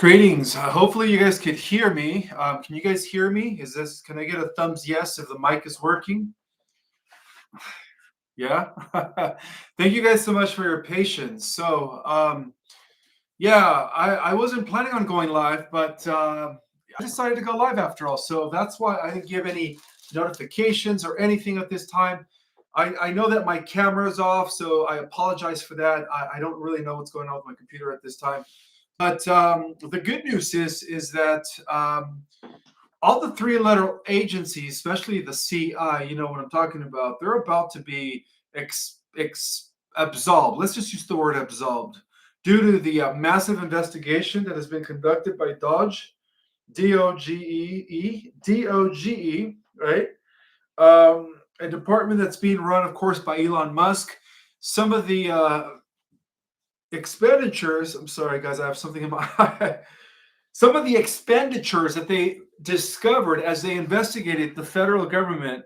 Greetings. Hopefully you guys could hear me. Can you guys hear me? Can I get a thumbs yes if the mic is working? Yeah. Thank you guys so much for your patience. Yeah, I wasn't planning on going live, but I decided to go live after all. So that's why I didn't give any notifications or anything at this time. I know that my camera is off, so I apologize for that. I don't really know what's going on with my computer at this time. But the good news is that all the three-letter agencies, especially the CI, you know what I'm talking about, they're about to be absolved. Let's just use the word absolved due to the massive investigation that has been conducted by D.O.G.E, right? A department that's being run, of course, by Elon Musk. Some of the expenditures, I'm sorry, guys, I have something in my eye. Some of the expenditures that they discovered as they investigated the federal government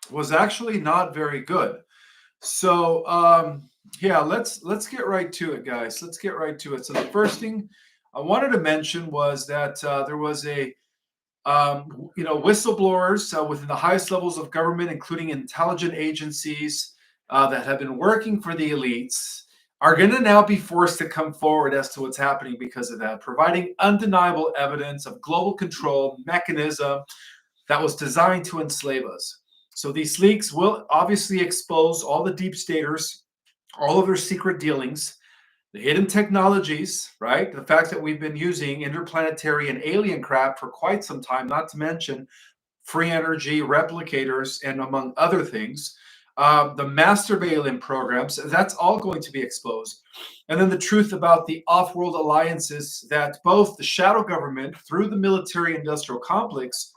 was actually not very good. So yeah, let's get right to it, guys. Let's get right to it. So the first thing I wanted to mention was that there was a whistleblowers within the highest levels of government, including intelligence agencies that have been working for the elites, are going to now be forced to come forward as to what's happening because of that, providing undeniable evidence of global control mechanism that was designed to enslave us. So these leaks will obviously expose all the deep staters, all of their secret dealings, the hidden technologies, right? The fact that we've been using interplanetary and alien craft for quite some time, not to mention free energy replicators and among other things. The master bail-in programs, that's all going to be exposed. And then the truth about the off-world alliances that both the shadow government through the military-industrial complex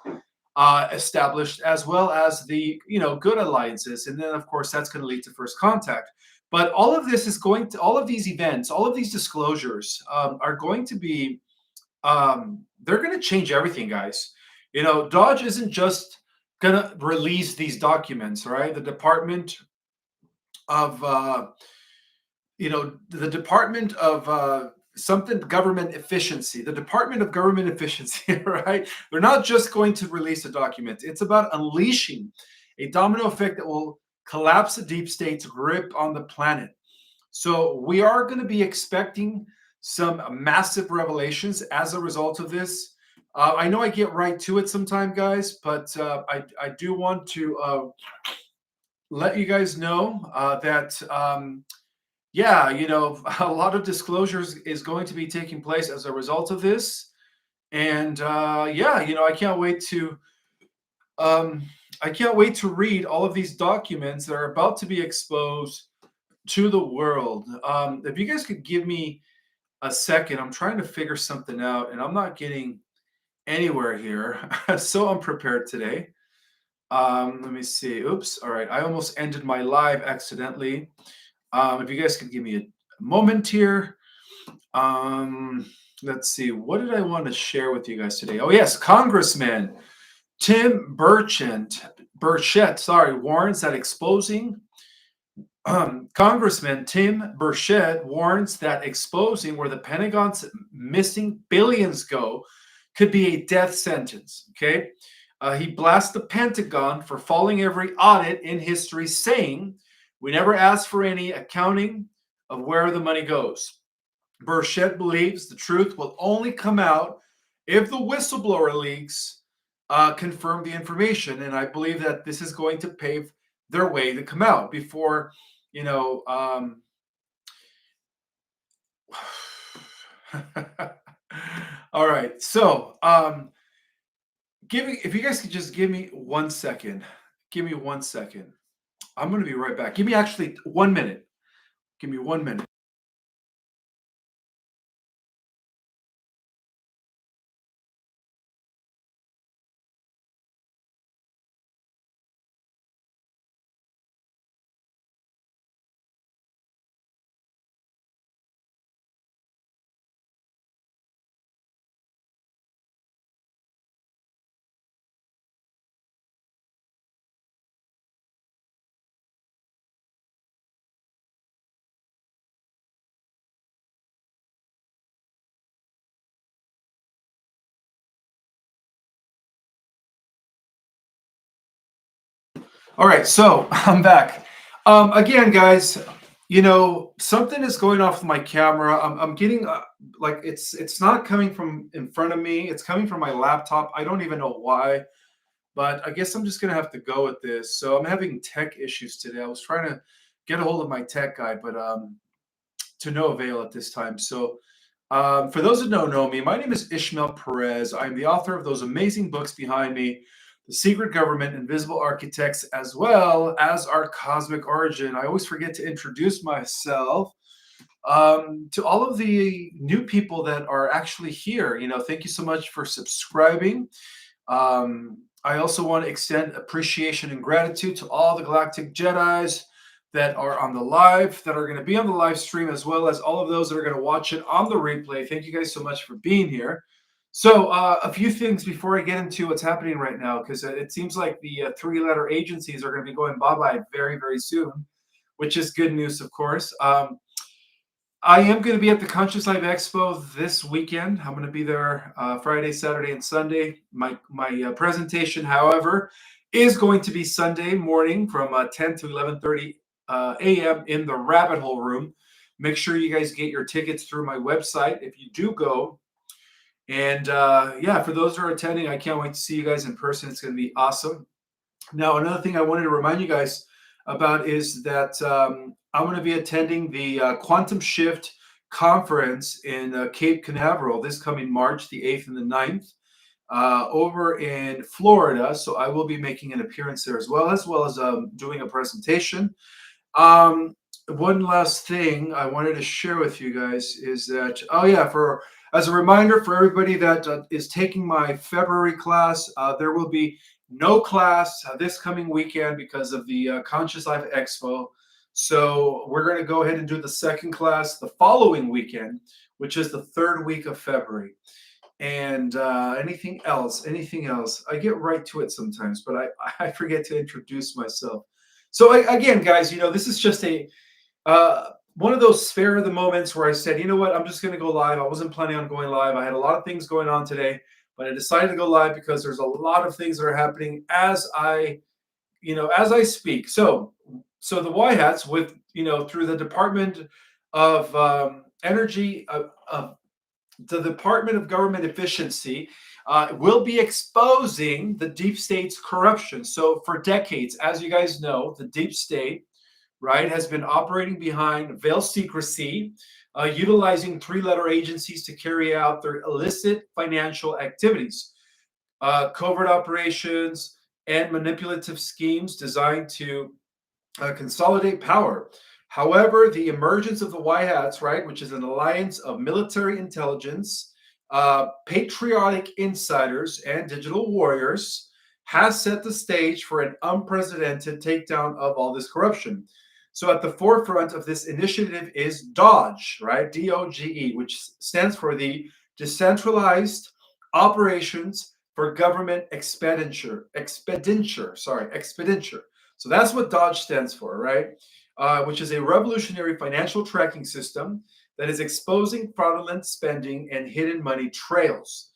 established, as well as the good alliances. And then, of course, that's going to lead to first contact. But all of this is all of these events, all of these disclosures are going to be, they're going to change everything, guys. D.O.G.E isn't just going to release these documents, right? The Department of, the Department of something government efficiency, the Department of Government Efficiency, right? They're not just going to release a document. It's about unleashing a domino effect that will collapse the deep state's grip on the planet. So we are going to be expecting some massive revelations as a result of this. I know I get right to it sometime, guys, but I do want to let you guys know that yeah, a lot of disclosures is going to be taking place as a result of this. And yeah, I can't wait to read all of these documents that are about to be exposed to the world. If you guys could give me a second, I'm trying to figure something out and I'm not getting anywhere here. So unprepared today. Let me see. Oops. All right. I almost ended my live accidentally. If you guys could give me a moment here. Let's see. What did I want to share with you guys today? Oh, yes. Congressman Tim Burchett, warns that exposing Congressman Tim Burchett warns that exposing where the Pentagon's missing billions go could be a death sentence. Okay. He blasts the Pentagon for following every audit in history, saying, "We never asked for any accounting of where the money goes." Burchett believes the truth will only come out if the whistleblower leaks confirm the information. And I believe that this is going to pave their way to come out before, all right. So, if you guys could just give me 1 second. Give me 1 second. I'm going to be right back. Give me actually 1 minute. Give me 1 minute. All right, so I'm back. Again, guys, something is going off with my camera. I'm getting like it's not coming from in front of me. It's coming from my laptop. I don't even know why, but I guess I'm just gonna have to go with this. So I'm having tech issues today. I was trying to get a hold of my tech guy, but to no avail at this time. So for those that don't know me, my name is Ishmael Perez. I'm the author of those amazing books behind me, The Secret Government, Invisible Architects, as well as Our Cosmic Origin. I always forget to introduce myself to all of the new people that are actually here. Thank you so much for subscribing. I also want to extend appreciation and gratitude to all the Galactic Jedis that are on the live, that are going to be on the live stream, as well as all of those that are going to watch it on the replay. Thank you guys so much for being here. So, a few things before I get into what's happening right now, because it seems like the three-letter agencies are going to be going bye-bye very, very soon, which is good news, of course. I am going to be at the Conscious Life Expo this weekend. I'm going to be there Friday, Saturday, and Sunday. My presentation, however, is going to be Sunday morning from 10 to 11:30 a.m. in the Rabbit Hole Room. Make sure you guys get your tickets through my website if you do go. And yeah, for those that are attending, I can't wait to see you guys in person. It's going to be awesome. Now, another thing I wanted to remind you guys about is that I'm going to be attending the Quantum Shift Conference in Cape Canaveral this coming March the 8th and the 9th over in Florida. So I will be making an appearance there as well as doing a presentation. Um, One last thing I wanted to share with you guys is that, oh yeah, for as a reminder for everybody that is taking my February class, there will be no class this coming weekend because of the Conscious Life Expo. So we're going to go ahead and do the second class the following weekend, which is the third week of February. And anything else? I get right to it sometimes, but I forget to introduce myself. So again, guys, this is just a one of those spare of the moments where I said, you know what, I'm just going to go live. I wasn't planning on going live. I had a lot of things going on today, but I decided to go live because there's a lot of things that are happening as I speak. So the Y hats with, through the Department of Energy, the Department of Government Efficiency will be exposing the deep state's corruption. So for decades, as you guys know, the deep state, right, has been operating behind veiled secrecy, utilizing three-letter agencies to carry out their illicit financial activities, covert operations, and manipulative schemes designed to consolidate power. However, the emergence of the White Hats, right, which is an alliance of military intelligence, patriotic insiders, and digital warriors, has set the stage for an unprecedented takedown of all this corruption. So at the forefront of this initiative is D.O.G.E, right? D.O.G.E, which stands for the Decentralized Operations for Government Expenditure. So that's what D.O.G.E stands for, right? Which is a revolutionary financial tracking system that is exposing fraudulent spending and hidden money trails.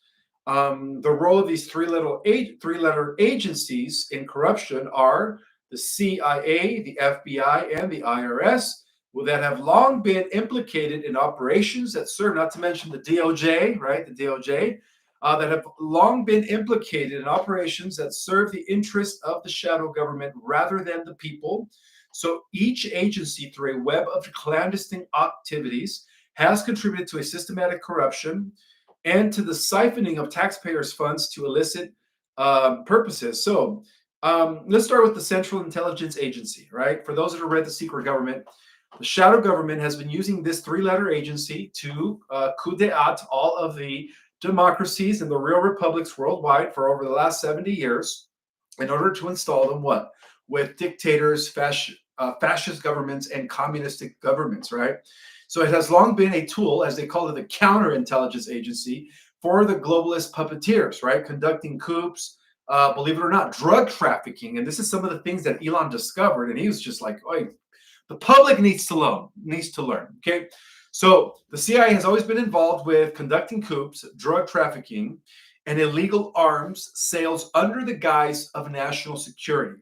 The role of these three-letter agencies in corruption are the CIA, the FBI, and the IRS, that have long been implicated in operations that serve, not to mention the D.O.G.E, right? The D.O.G.E, that have long been implicated in operations that serve the interests of the shadow government rather than the people. So each agency, through a web of clandestine activities, has contributed to a systematic corruption and to the siphoning of taxpayers' funds to illicit purposes. So let's start with the Central Intelligence Agency, right? For those that have read The Secret Government, the shadow government has been using this three-letter agency to coup d'etat all of the democracies and the real republics worldwide for over the last 70 years in order to install them what? With dictators, fascist governments, and communistic governments, right? So it has long been a tool, as they call it, the counterintelligence agency for the globalist puppeteers, right? Conducting coups, believe it or not, drug trafficking. And this is some of the things that Elon discovered. And he was just like, oh, the public needs to learn. Okay. So the CIA has always been involved with conducting coups, drug trafficking, and illegal arms sales under the guise of national security.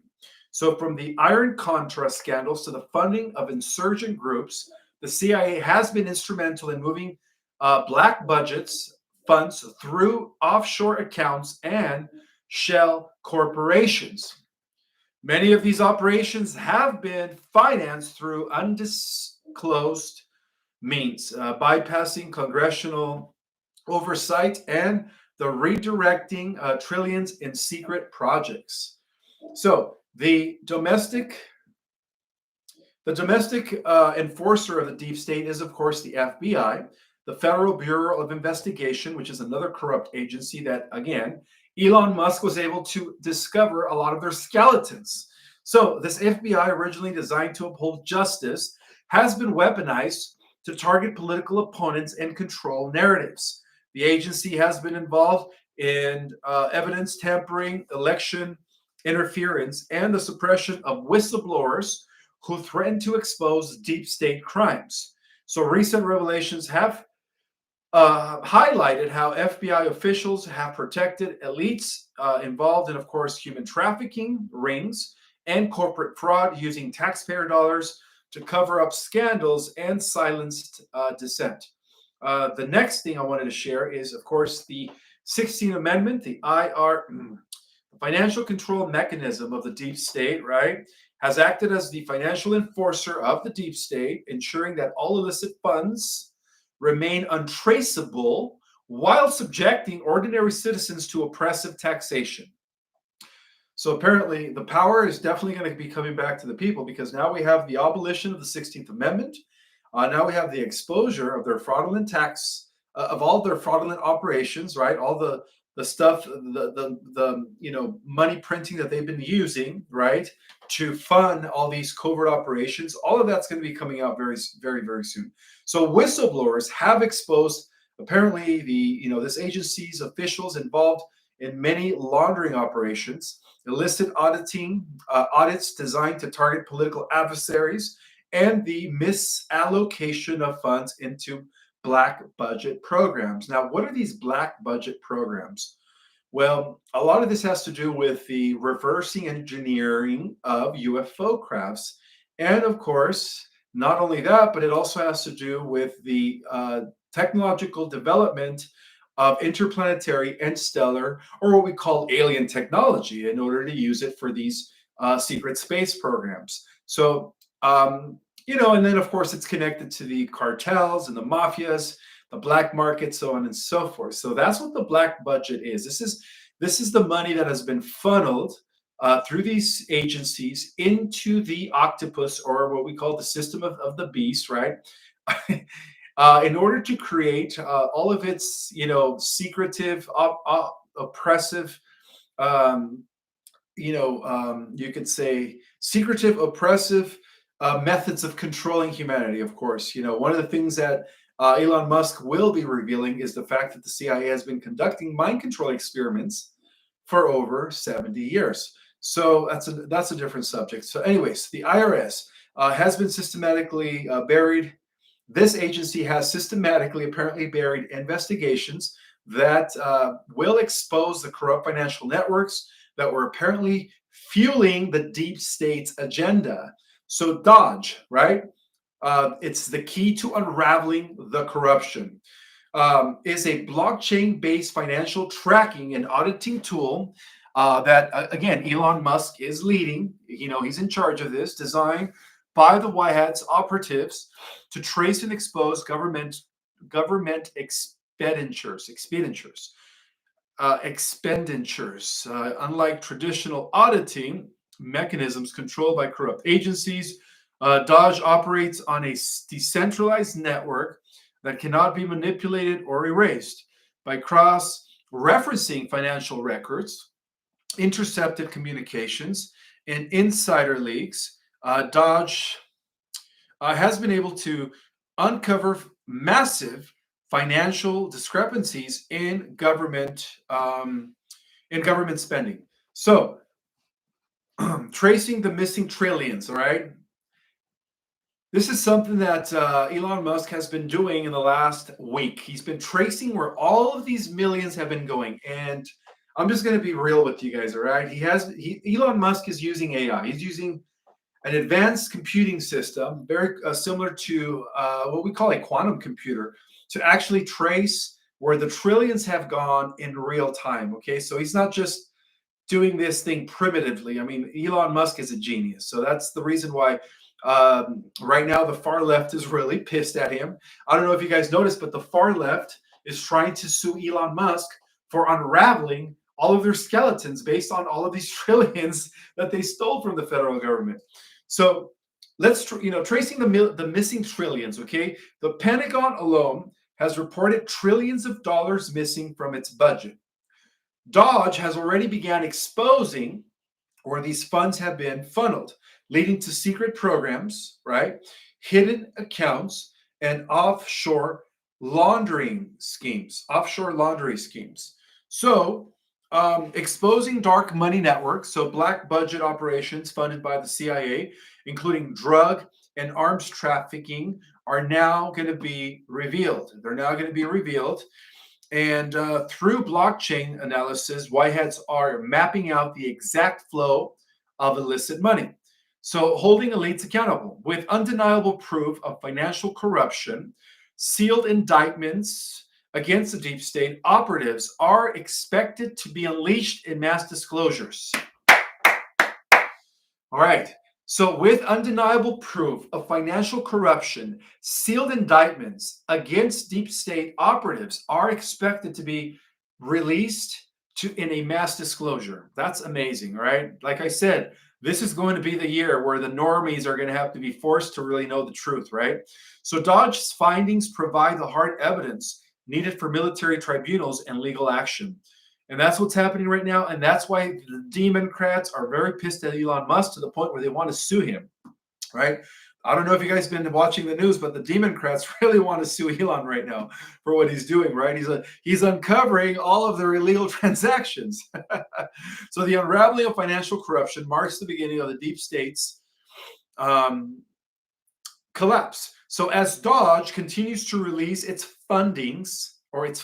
So from the Iron Contra scandals to the funding of insurgent groups, the CIA has been instrumental in moving black budgets, funds through offshore accounts and shell corporations. Many of these operations have been financed through undisclosed means, bypassing congressional oversight and the redirecting trillions in secret projects. So the domestic enforcer of the deep state is, of course, the FBI, the Federal Bureau of Investigation, which is another corrupt agency that, again, Elon Musk was able to discover a lot of their skeletons. So this FBI, originally designed to uphold justice, has been weaponized to target political opponents and control narratives. The agency has been involved in evidence tampering, election interference, and the suppression of whistleblowers who threaten to expose deep state crimes. So recent revelations have highlighted how FBI officials have protected elites involved in, of course, human trafficking rings and corporate fraud using taxpayer dollars to cover up scandals and silenced dissent. The next thing I wanted to share is, of course, the 16th Amendment, the financial control mechanism of the deep state, right, has acted as the financial enforcer of the deep state, ensuring that all illicit funds remain untraceable while subjecting ordinary citizens to oppressive taxation. So apparently the power is definitely going to be coming back to the people, because now we have the abolition of the 16th Amendment. Now we have the exposure of their fraudulent tax, of all their fraudulent operations, right? All the stuff, the money printing that they've been using, right, to fund all these covert operations. All of that's going to be coming out very, very, very soon. So whistleblowers have exposed apparently this agency's officials involved in many laundering operations, illicit audits designed to target political adversaries, and the misallocation of funds into black budget programs. Now, what are these black budget programs? Well, a lot of this has to do with the reversing engineering of UFO crafts. And of course, not only that, but it also has to do with the technological development of interplanetary and stellar, or what we call alien technology, in order to use it for these secret space programs. So, and then of course it's connected to the cartels and the mafias, the black market, so on and so forth. So that's what the black budget is. This is the money that has been funneled through these agencies into the octopus, or what we call the system of the beast, right? In order to create all of its, secretive, oppressive, you could say secretive, oppressive methods of controlling humanity. Of course, one of the things that Elon Musk will be revealing is the fact that the CIA has been conducting mind control experiments for over 70 years. So that's a different subject. So anyways, the IRS has been systematically buried. This agency has systematically, apparently, buried investigations that will expose the corrupt financial networks that were apparently fueling the deep state's agenda. So D.O.G.E, right? It's the key to unraveling the corruption. Is a blockchain-based financial tracking and auditing tool that, again, Elon Musk is leading. He's in charge of this, designed by the White Hat's operatives to trace and expose government expenditures. Unlike traditional auditing mechanisms controlled by corrupt agencies, D.O.G.E operates on a decentralized network that cannot be manipulated or erased. By cross-referencing financial records, intercepted communications, and insider leaks, D.O.G.E has been able to uncover massive financial discrepancies in government spending. So, tracing the missing trillions, all right? This is something that Elon Musk has been doing in the last week. He's been tracing where all of these millions have been going. And I'm just going to be real with you guys, all right? Elon Musk is using AI. He's using an advanced computing system, very similar to what we call a quantum computer, to actually trace where the trillions have gone in real time. Okay, so he's not just doing this thing primitively. I mean, Elon Musk is a genius. So that's the reason why right now the far left is really pissed at him. I don't know if you guys noticed, but the far left is trying to sue Elon Musk for unraveling all of their skeletons based on all of these trillions that they stole from the federal government. So let's tracing the missing trillions. Okay, the Pentagon alone has reported trillions of dollars missing from its budget. D.O.G.E has already began exposing where these funds have been funneled, leading to secret programs, right? Hidden accounts and offshore laundering schemes. So, exposing dark money networks, so black budget operations funded by the CIA, including drug and arms trafficking, are now going to be revealed. And through blockchain analysis, whiteheads are mapping out the exact flow of illicit money. So, holding elites accountable with undeniable proof of financial corruption, sealed indictments against the deep state operatives are expected to be unleashed in mass disclosures. All right. So, with undeniable proof of financial corruption, sealed indictments against deep state operatives are expected to be released in a mass disclosure. That's amazing, right? Like I said, this is going to be the year where the normies are going to have to be forced to really know the truth, right? So, D.O.G.E's findings provide the hard evidence needed for military tribunals and legal action. And that's what's happening right now. And that's why the Democrats are very pissed at Elon Musk to the point where they want to sue him, right? I don't know if you guys have been watching the news, but the Democrats really want to sue Elon right now for what he's doing, right? He's uncovering all of their illegal transactions. So the unraveling of financial corruption marks the beginning of the deep state's collapse. So as D.O.G.E continues to release its findings, what it's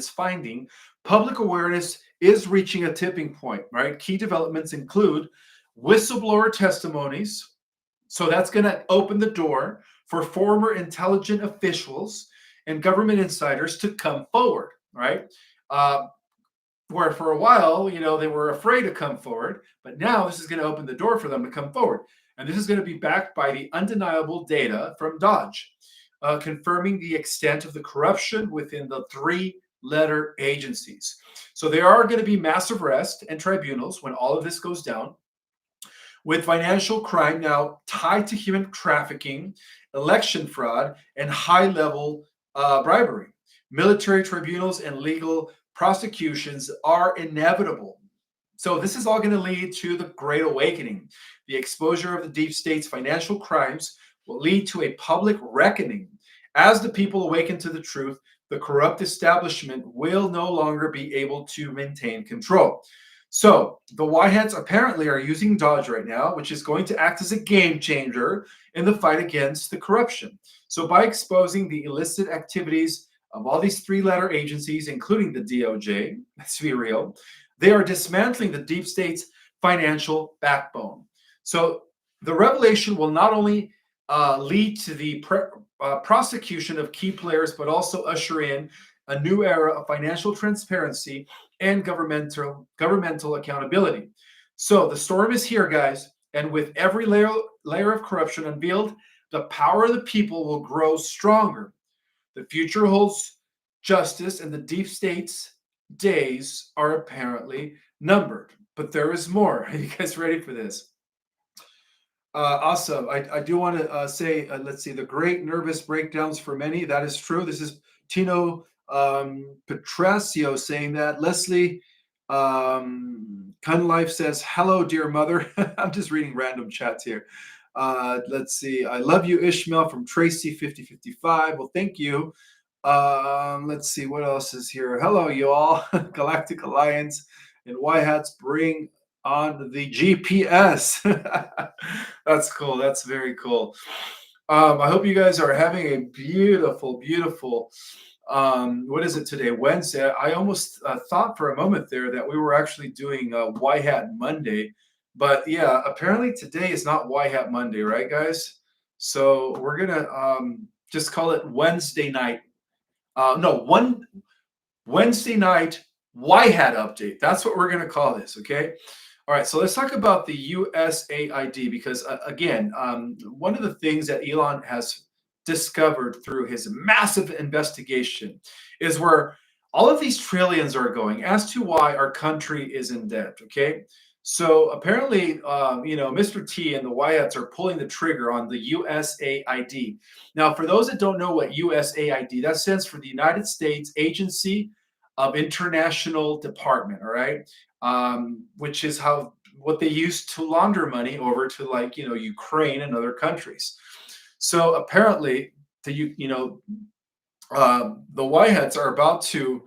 finding, public awareness is reaching a tipping point, right? Key developments include whistleblower testimonies. So that's going to open the door for former intelligent officials and government insiders to come forward, right? Where for a while, they were afraid to come forward, but now this is going to open the door for them to come forward. And this is going to be backed by the undeniable data from D.O.G.E, confirming the extent of the corruption within the three-letter agencies. So there are going to be massive arrests and tribunals when all of this goes down, with financial crime now tied to human trafficking, election fraud, and high-level bribery. Military tribunals and legal prosecutions are inevitable. So this is all going to lead to the Great Awakening. The exposure of the deep state's financial crimes will lead to a public reckoning. As the people awaken to the truth, the corrupt establishment will no longer be able to maintain control. So the whiteheads apparently are using D.O.G.E right now, which is going to act as a game changer in the fight against the corruption. So by exposing the illicit activities of all these three-letter agencies, including the D.O.G.E, let's be real, they are dismantling the deep state's financial backbone. So the revelation will not only lead to the prosecution of key players, but also usher in a new era of financial transparency and governmental accountability. So the storm is here, guys, and with every layer of corruption unveiled, the power of the people will grow stronger. The future holds justice, and the deep state's days are apparently numbered. But there is more. Are you guys ready for this? Awesome. I do want to say, let's see, the great nervous breakdowns for many. That is true. This is Tino Petracio saying that. Leslie Life says, hello, dear mother. I'm just reading random chats here. Let's see. I love you, Ishmael from Tracy 5055. Well, thank you. Let's see what else is here. Hello, you all. Galactic Alliance and White Hats bring on the GPS. That's cool. That's very cool. I hope you guys are having a beautiful, beautiful What is it today? Wednesday. I almost thought for a moment there that we were actually doing White Hat Monday, but yeah, apparently today is not White Hat Monday, right, guys? So we're gonna just call it Wednesday night. No, one Wednesday night White Hat update. That's what we're gonna call this. Okay. All right, so let's talk about the USAID because, again, one of the things that Elon has discovered through his massive investigation is where all of these trillions are going as to why our country is in debt. Okay, so apparently, Mr. T and the Wyatts are pulling the trigger on the USAID. Now, for those that don't know what USAID, that stands for the United States Agency of International Department. All right, which is how what they use to launder money over to Ukraine and other countries. So apparently the Whiteheads are about to.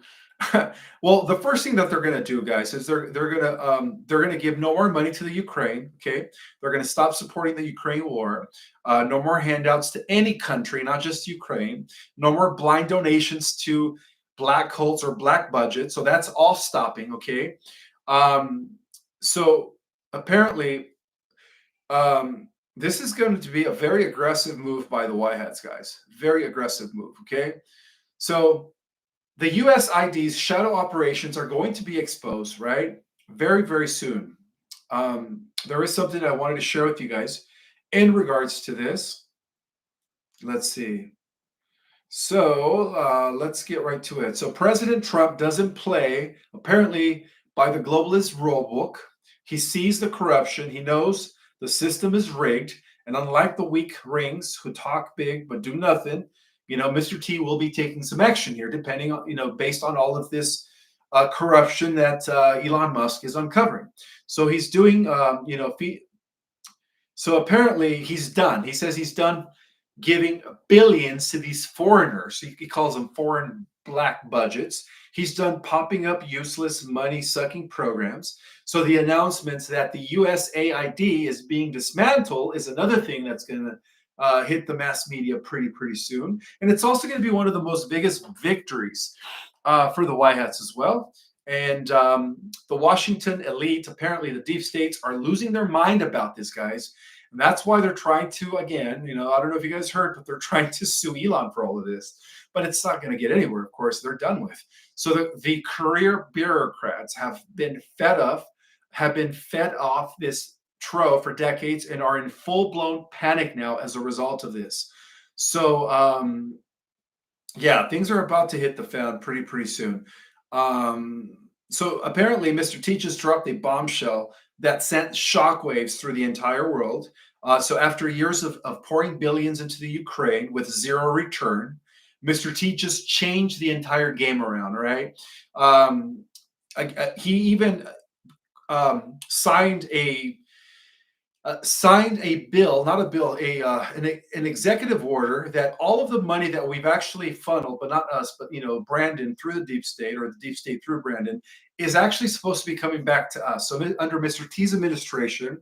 Well, the first thing that they're going to do, guys, is they're going to give no more money to the Ukraine. Okay, they're going to stop supporting the Ukraine war. No more handouts to any country, not just Ukraine. No more blind donations to black cults or black budgets. So that's all stopping. Okay, so apparently, this is going to be a very aggressive move by the Whiteheads, guys. Very aggressive move. Okay, so the USID's shadow operations are going to be exposed, right? Very, very soon. There is something I wanted to share with you guys in regards to this. Let's see. So let's get right to it. So President Trump doesn't play, apparently, by the globalist rulebook. He sees the corruption. He knows the system is rigged. And unlike the weak rings who talk big but do nothing, Mr. T will be taking some action here, depending on, based on all of this corruption that Elon Musk is uncovering. So he's doing, so apparently he's done. He says he's done giving billions to these foreigners. He calls them foreign black budgets. He's done popping up useless money sucking programs. So the announcements that the USAID is being dismantled is another thing that's going to hit the mass media pretty soon. And it's also going to be one of the most biggest victories for the White Hats as well. And the Washington elite, apparently the deep states, are losing their mind about this, guys. And that's why they're trying to, again, I don't know if you guys heard, but they're trying to sue Elon for all of this. But it's not going to get anywhere, of course. They're done with. So the career bureaucrats have been fed off this trove for decades and are in full-blown panic now as a result of this. So, yeah, things are about to hit the fan pretty soon. So apparently Mr. T just dropped a bombshell that sent shockwaves through the entire world. So after years of pouring billions into the Ukraine with zero return, Mr. T just changed the entire game around, right? He even signed a bill, not a bill, an executive order that all of the money that we've actually funneled, but not us, but Brandon through the deep state, or the deep state through Brandon, is actually supposed to be coming back to us. So under Mr. T's administration,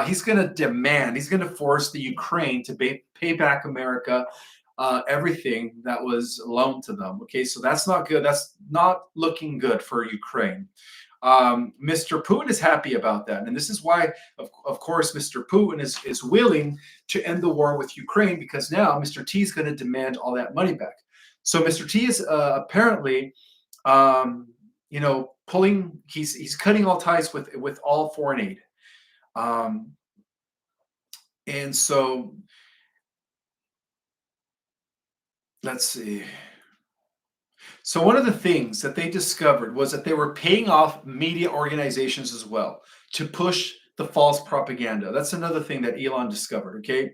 he's going to force the Ukraine to pay back America everything that was loaned to them. Okay, so that's not good. That's not looking good for Ukraine. Mr. Putin is happy about that. And this is why, of course, Mr. Putin is willing to end the war with Ukraine, because now Mr. T is going to demand all that money back. So Mr. T is apparently, he's cutting all ties with all foreign aid. And so let's see. So one of the things that they discovered was that they were paying off media organizations as well to push the false propaganda. That's another thing that Elon discovered, okay?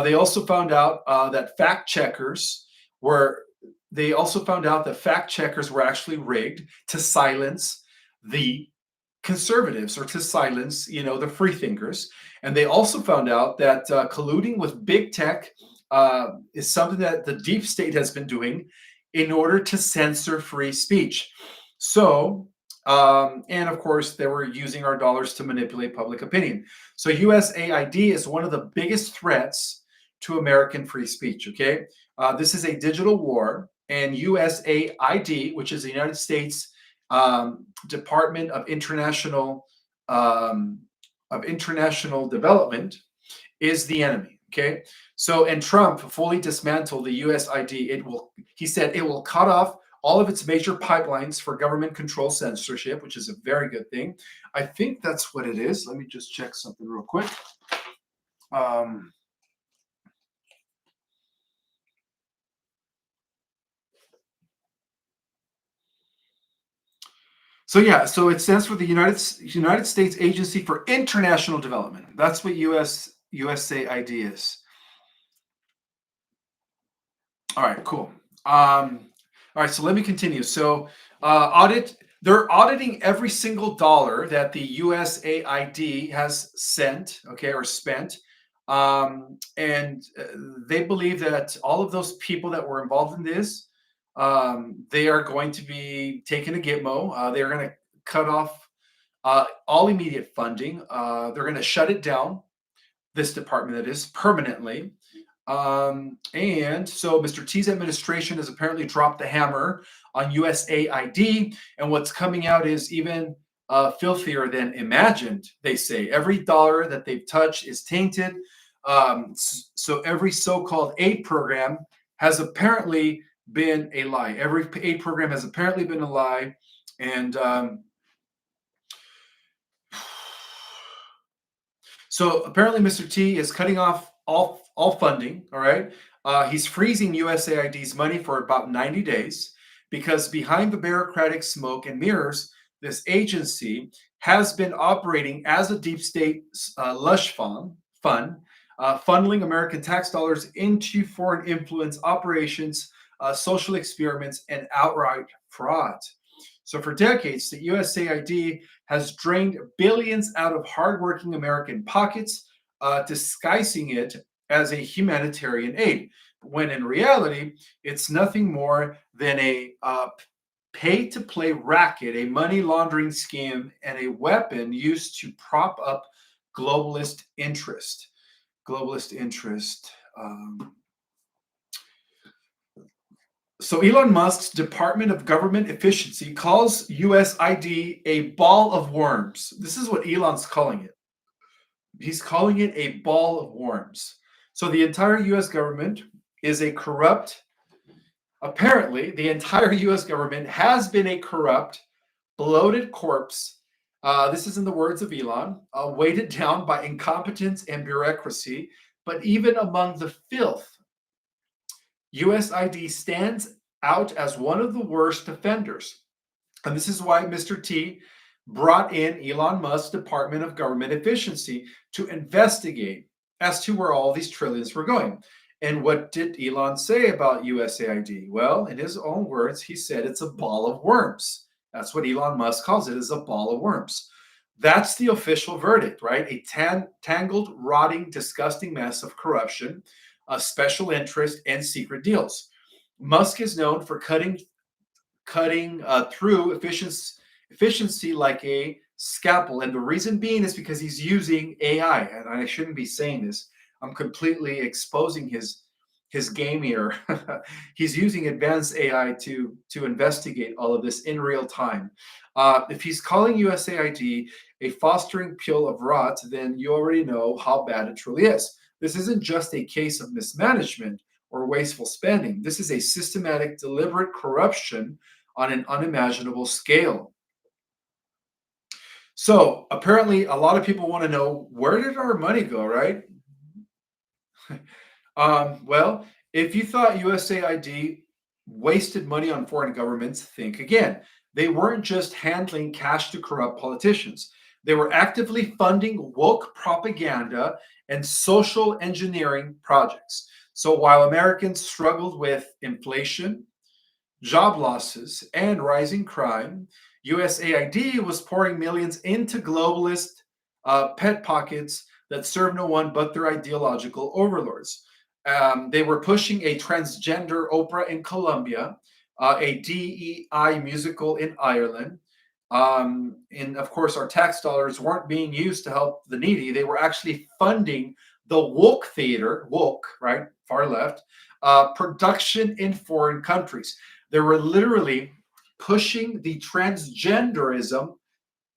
They also found out that fact checkers were actually rigged to silence the conservatives, or to silence, the free thinkers. And they also found out that colluding with big tech is something that the deep state has been doing in order to censor free speech. So, and of course, they were using our dollars to manipulate public opinion. So USAID is one of the biggest threats to American free speech, okay? This is a digital war. and USAID, which is the United States Department um, of International Development, is the enemy. Okay, so and Trump fully dismantled the USAID. He said, it will cut off all of its major pipelines for government control censorship, which is a very good thing. I think that's what it is. Let me just check something real quick. So yeah, so it stands for the United States Agency for International Development. That's what USAID is. All right, cool. All right, so let me continue. So they're auditing every single dollar that the USAID has sent, okay, or spent. And they believe that all of those people that were involved in this, they are going to be taken to Gitmo. They are going to cut off all immediate funding. They're going to shut it down, this department that is, permanently. And so Mr. T's administration has apparently dropped the hammer on USAID, and what's coming out is even filthier than imagined. They say every dollar that they've touched is tainted. So every so-called aid program has apparently been a lie. Every aid program has apparently been a lie, and so apparently Mr. T is cutting off all funding. All right, he's freezing USAID's money for about 90 days because behind the bureaucratic smoke and mirrors, this agency has been operating as a deep state lush fund, funneling American tax dollars into foreign influence operations, social experiments, and outright fraud. So for decades, the USAID has drained billions out of hardworking American pockets, disguising it as a humanitarian aid, when in reality, it's nothing more than a pay-to-play racket, a money laundering scheme, and a weapon used to prop up globalist interest. Globalist interest. So Elon Musk's Department of Government Efficiency calls USAID a ball of worms. This is what Elon's calling it. He's calling it a ball of worms. So the entire US government is a corrupt, apparently, the entire US government has been a corrupt, bloated corpse. This is in the words of Elon, weighted down by incompetence and bureaucracy. But even among the filth, USAID stands out as one of the worst offenders. And this is why Mr. T brought in Elon Musk's Department of Government Efficiency to investigate as to where all these trillions were going. And what did Elon say about USAID? Well, in his own words, he said it's a ball of worms. That's what Elon Musk calls it, is a ball of worms. That's the official verdict, right? A tangled, rotting, disgusting mess of corruption, special interest, and secret deals. Musk is known for cutting through efficiency like a scalpel, and the reason being is because he's using AI. And I shouldn't be saying this. I'm completely exposing his game here. He's using advanced AI to investigate all of this in real time. If he's calling USAID a fostering pill of rot, then you already know how bad it truly is. This isn't just a case of mismanagement or wasteful spending. This is a systematic, deliberate corruption on an unimaginable scale. So apparently, a lot of people want to know, where did our money go, right? Well, if you thought USAID wasted money on foreign governments, think again. They weren't just handling cash to corrupt politicians. They were actively funding woke propaganda and social engineering projects. So while Americans struggled with inflation, job losses, and rising crime, USAID was pouring millions into globalist pet pockets that serve no one but their ideological overlords. They were pushing a transgender opera in Colombia, a DEI musical in Ireland. And of course, our tax dollars weren't being used to help the needy. They were actually funding the woke theater, woke, right, far left, production in foreign countries. They were literally pushing the transgenderism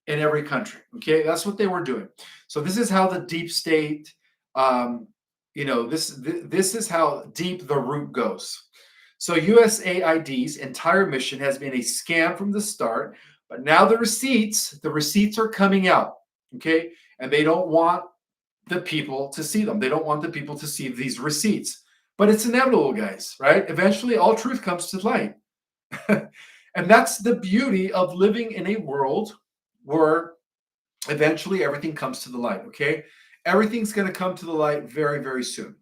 in every country. Okay, that's what they were doing. So this is how the deep state, this is how deep the root goes. So USAID's entire mission has been a scam from the start, but now the receipts are coming out. Okay, and they don't want the people to see them. They don't want the people to see these receipts. But it's inevitable, guys, right? Eventually, all truth comes to light. And that's the beauty of living in a world where eventually everything comes to the light, okay? Everything's going to come to the light very, very soon.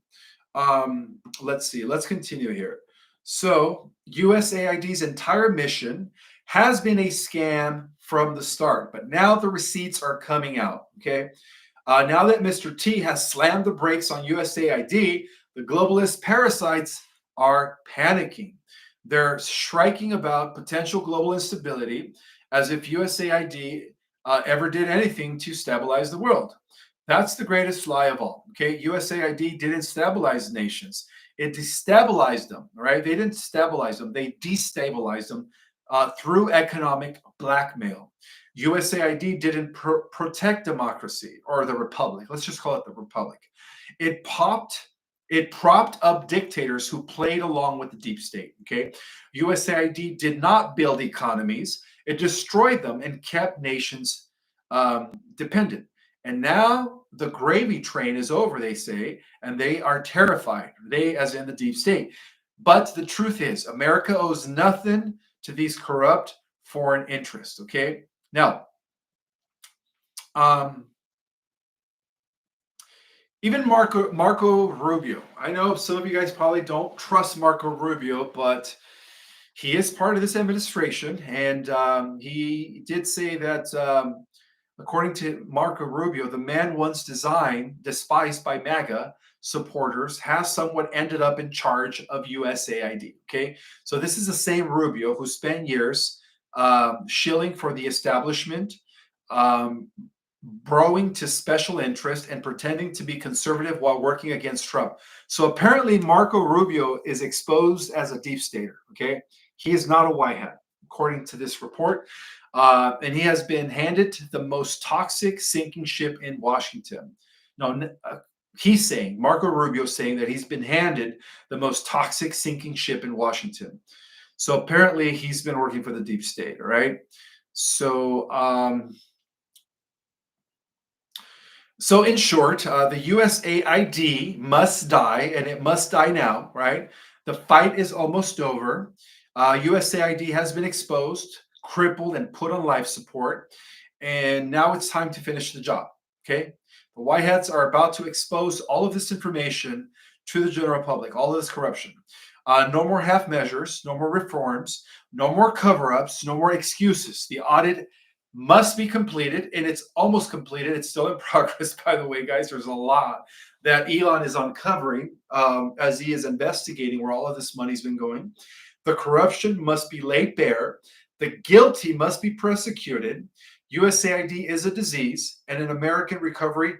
Let's see. Let's continue here. So USAID's entire mission has been a scam from the start, but now the receipts are coming out, okay? Now that Mr. T has slammed the brakes on USAID, the globalist parasites are panicking. They're shrieking about potential global instability as if USAID ever did anything to stabilize the world. That's the greatest lie of all. Okay, USAID didn't stabilize nations; it destabilized them. Right? They didn't stabilize them; they destabilized them through economic blackmail. USAID didn't protect democracy or the republic. Let's just call it the republic. It propped up dictators who played along with the deep state. Okay, USAID did not build economies; it destroyed them and kept nations dependent. And now the gravy train is over, they say, and they are terrified. They, as in the deep state. But the truth is, America owes nothing to these corrupt foreign interests. Okay, now. Even Marco Rubio. I know some of you guys probably don't trust Marco Rubio, but he is part of this administration, and he did say that, according to Marco Rubio, the man once despised by MAGA supporters, has somewhat ended up in charge of USAID. Okay, so this is the same Rubio who spent years shilling for the establishment. Bowing to special interest and pretending to be conservative while working against Trump. So apparently Marco Rubio is exposed as a deep stater, okay? He is not a white hat, according to this report. And he has been handed the most toxic sinking ship in Washington. No, he's saying, Marco Rubio saying that he's been handed the most toxic sinking ship in Washington. So apparently he's been working for the deep state, all right? So in short, the USAID must die, and it must die now, right? The fight is almost over. USAID has been exposed, crippled, and put on life support. And now it's time to finish the job, okay? The White Hats are about to expose all of this information to the general public, all of this corruption. No more half measures, no more reforms, no more cover-ups, no more excuses. The audit must be completed, and it's almost completed. It's still in progress, by the way, guys. There's a lot that Elon is uncovering as he is investigating where all of this money's been going. The corruption must be laid bare. The guilty must be prosecuted. USAID is a disease, and America's recovery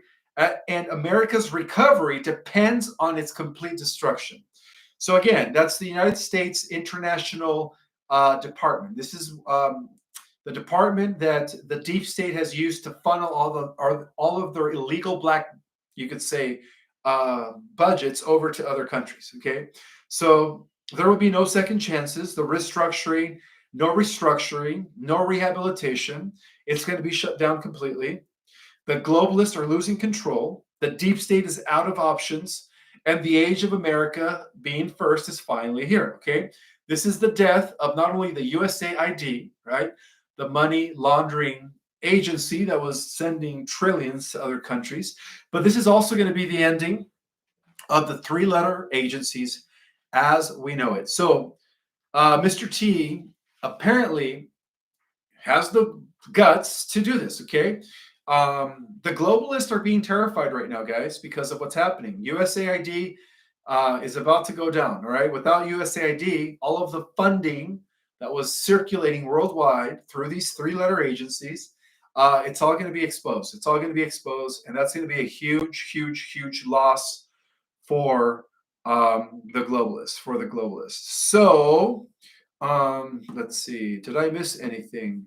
depends on its complete destruction. So again, that's the United States International Department. This is the department that the deep state has used to funnel all of their illegal black, you could say, budgets over to other countries. Okay, so there will be no second chances. The restructuring, no rehabilitation. It's going to be shut down completely. The globalists are losing control. The deep state is out of options, and the age of America being first is finally here. Okay, this is the death of not only the USAID, right? The money laundering agency that was sending trillions to other countries. But this is also going to be the ending of the three-letter agencies as we know it. So Mr. T apparently has the guts to do this, okay? The globalists are being terrified right now, guys, because of what's happening. USAID is about to go down, all right? Without USAID, all of the funding that was circulating worldwide through these three-letter agencies it's all going to be exposed. It's all going to be exposed, and that's going to be a huge, huge, huge loss for the globalists. For the globalists. So let's see. Did I miss anything?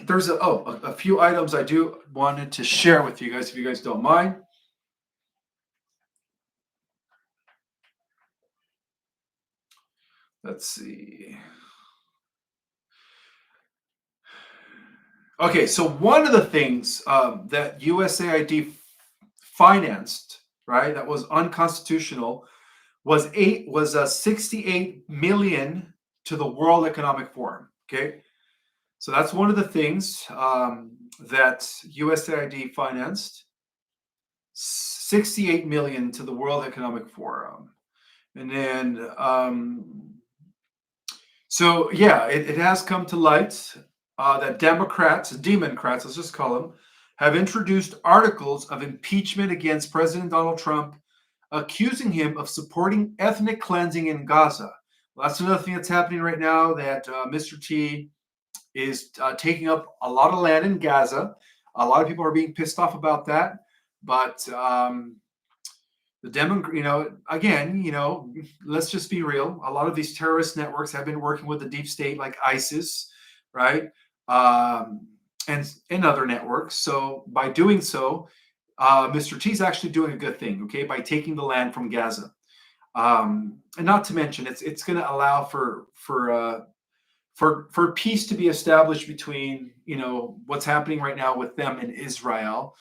There's a few items I do wanted to share with you guys, if you guys don't mind. Let's see. Okay, so one of the things that USAID financed, right, that was unconstitutional, was 68 million to the World Economic Forum. Okay, so that's one of the things that USAID financed, 68 million to the World Economic Forum, and then so yeah, it has come to light that Democrats, let's just call them, have introduced articles of impeachment against President Donald Trump, accusing him of supporting ethnic cleansing in Gaza. Well, that's another thing that's happening right now, that Mr. T is taking up a lot of land in Gaza. A lot of people are being pissed off about that, but again, let's just be real. A lot of these terrorist networks have been working with the deep state, like ISIS, right? And other networks. So by doing so, Mr. T is actually doing a good thing, okay, by taking the land from Gaza. And not to mention, it's going to allow for peace to be established between, what's happening right now with them in Israel.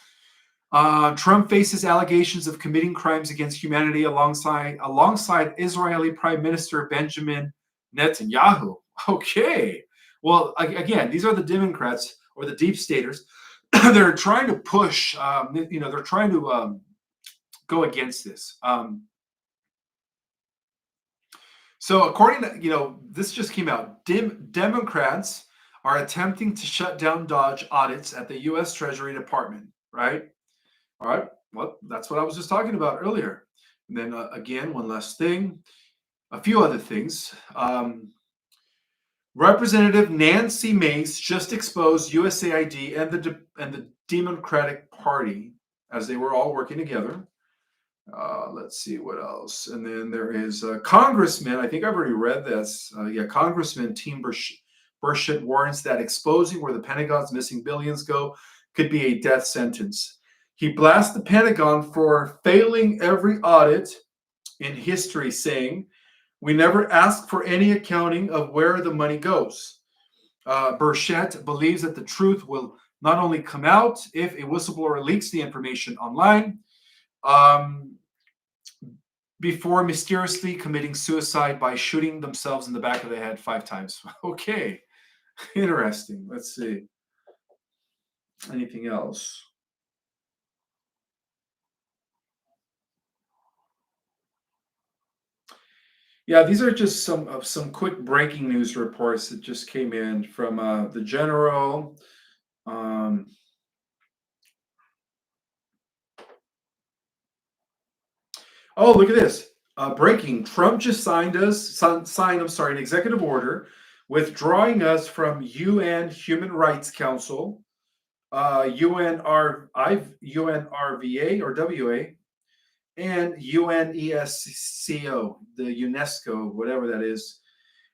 Trump faces allegations of committing crimes against humanity alongside Israeli Prime Minister Benjamin Netanyahu. Okay. Well, again, these are the Democrats or the deep staters. They're trying to push, they're trying to go against this. So according to, this just came out, Democrats are attempting to shut down D.O.G.E audits at the U.S. Treasury Department, right? All right, well, that's what I was just talking about earlier. And then again, one last thing, a few other things. Representative Nancy Mace just exposed USAID and the Democratic Party as they were all working together. Let's see what else. And then there is Congressman, I think I've already read this. Congressman Tim Burchett warns that exposing where the Pentagon's missing billions go could be a death sentence. He blasts the Pentagon for failing every audit in history, saying, "We never ask for any accounting of where the money goes." Burchett believes that the truth will not only come out if a whistleblower leaks the information online, before mysteriously committing suicide by shooting themselves in the back of the head 5 times. Okay, interesting. Let's see. Anything else? Yeah, these are just some quick breaking news reports that just came in from the general. Oh, look at this. Breaking. Trump just signed, an executive order withdrawing us from UN Human Rights Council, UNRVA or WA, and UNESCO, the UNESCO, whatever that is.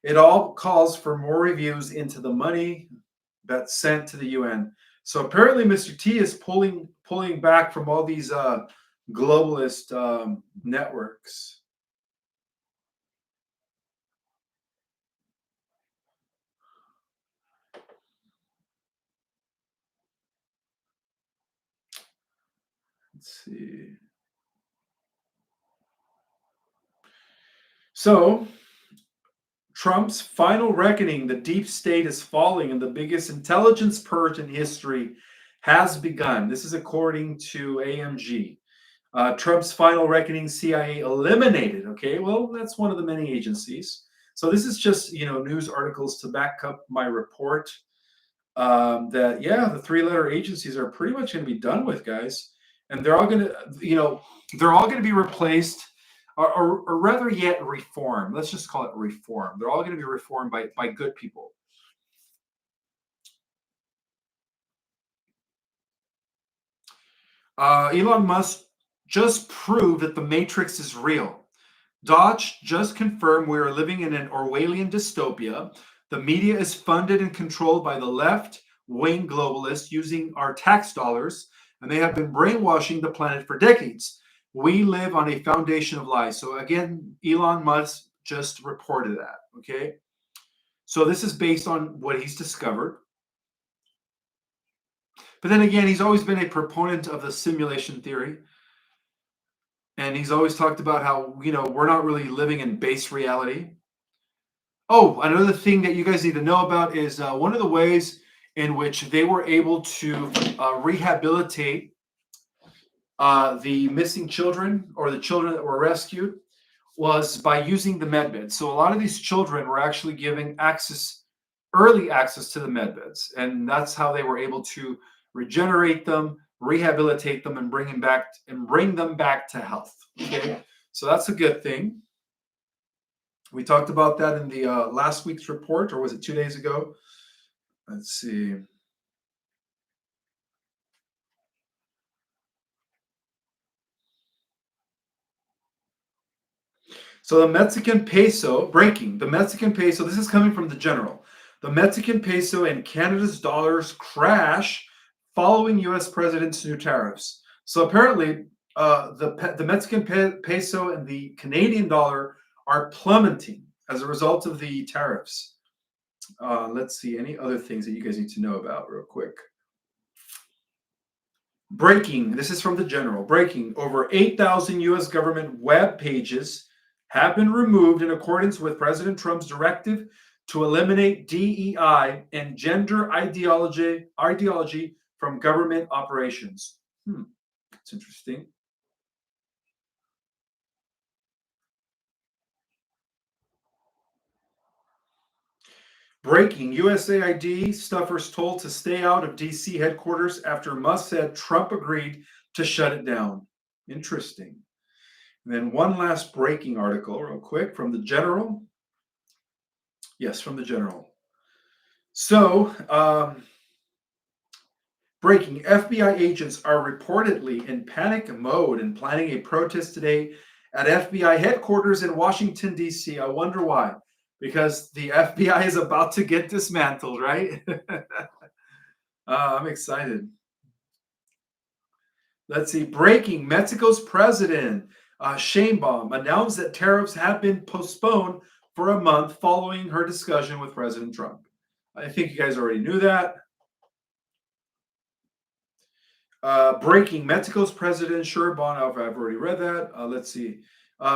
It all calls for more reviews into the money that's sent to the UN. So apparently, Mr. T is pulling back from all these globalist networks. Let's see. So, Trump's final reckoning, the deep state is falling and the biggest intelligence purge in history has begun. This is according to AMG. Trump's final reckoning, CIA eliminated. Okay, well, that's one of the many agencies. So this is just, news articles to back up my report that, yeah, the 3-letter agencies are pretty much going to be done with, guys. And they're all going to, they're all going to be replaced or rather yet reformed. Let's just call it reform. They're all going to be reformed by good people. Elon Musk just proved that the Matrix is real. D.O.G.E just confirmed we are living in an Orwellian dystopia. The media is funded and controlled by the left wing globalists using our tax dollars, and they have been brainwashing the planet for decades. We live on a foundation of lies. So, again, Elon Musk just reported that. Okay. So, this is based on what he's discovered. But then again, he's always been a proponent of the simulation theory. And he's always talked about how, we're not really living in base reality. Oh, another thing that you guys need to know about is one of the ways in which they were able to rehabilitate the missing children or the children that were rescued was by using the med beds. So a lot of these children were actually giving early access to the med beds. And that's how they were able to regenerate them, rehabilitate them, and bring them back to health. Okay, so that's a good thing. We talked about that in the last week's report, or was it 2 days ago? Let's see. So the Mexican peso, breaking, the Mexican peso, this is coming from the general. The Mexican peso and Canada's dollars crash following U.S. president's new tariffs. So apparently, the Mexican peso and the Canadian dollar are plummeting as a result of the tariffs. Let's see, any other things that you guys need to know about real quick. Breaking, this is from the general. Breaking, over 8,000 U.S. government web pages have been removed in accordance with President Trump's directive to eliminate DEI and gender ideology from government operations. That's interesting. Breaking, USAID stuffers told to stay out of DC headquarters after Musk said Trump agreed to shut it down. Interesting. And then one last breaking article, real quick, from the general. Yes, from the general. So, breaking, FBI agents are reportedly in panic mode and planning a protest today at FBI headquarters in Washington, D.C. I wonder why. Because the FBI is about to get dismantled, right? I'm excited. Let's see. Breaking, Mexico's president, Sheinbaum, announced that tariffs have been postponed for a month following her discussion with President Trump. I think you guys already knew that. Breaking, Mexico's president, Sheinbaum, I've already read that. Let's see.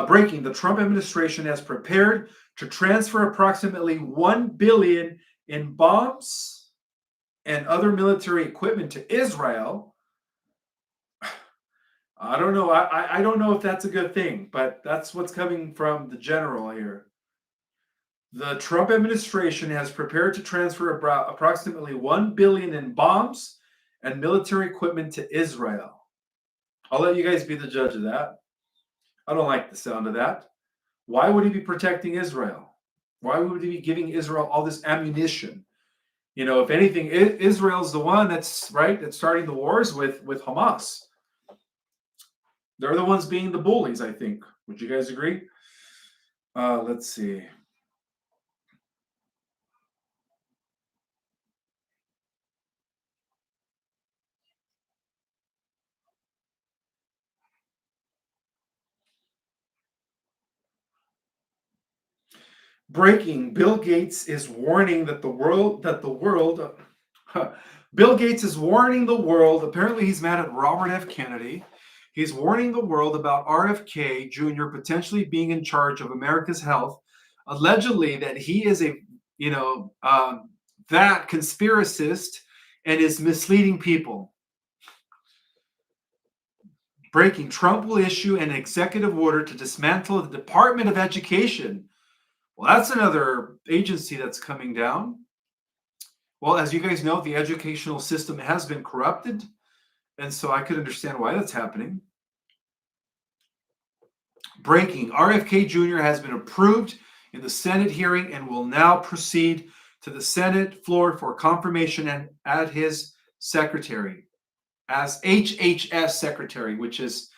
Breaking, the Trump administration has prepared to transfer approximately $1 billion in bombs and other military equipment to Israel. I don't know. I don't know if that's a good thing, but that's what's coming from the general here. The Trump administration has prepared to transfer approximately $1 billion in bombs and military equipment to Israel. I'll let you guys be the judge of that. I don't like the sound of that. Why would he be protecting Israel? Why would he be giving Israel all this ammunition? If anything, Israel's the one that's starting the wars with Hamas. They're the ones being the bullies, I think. Would you guys agree? Let's see. Breaking, Bill Gates is warning that Bill Gates is warning the world. Apparently, he's mad at Robert F. Kennedy. He's warning the world about RFK Jr. potentially being in charge of America's health, allegedly that he is that conspiracist and is misleading people. Breaking, Trump will issue an executive order to dismantle the Department of Education. Well, that's another agency that's coming down. Well, as you guys know, the educational system has been corrupted. And so I could understand why that's happening. Breaking, RFK Jr. has been approved in the Senate hearing and will now proceed to the Senate floor for confirmation and add his secretary. as HHS secretary, which has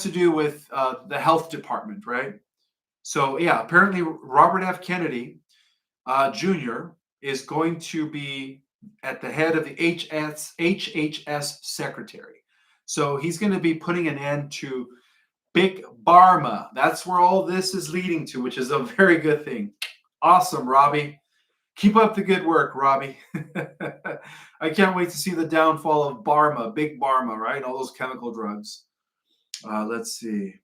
to do with the health department, right? So yeah, apparently Robert F. Kennedy Jr. is going to be at the head of the HHS secretary. So he's going to be putting an end to Big Pharma. That's where all this is leading to, which is a very good thing. Awesome, Robbie. Keep up the good work, Robbie. I can't wait to see the downfall of Pharma, Big Pharma, right? All those chemical drugs. Let's see.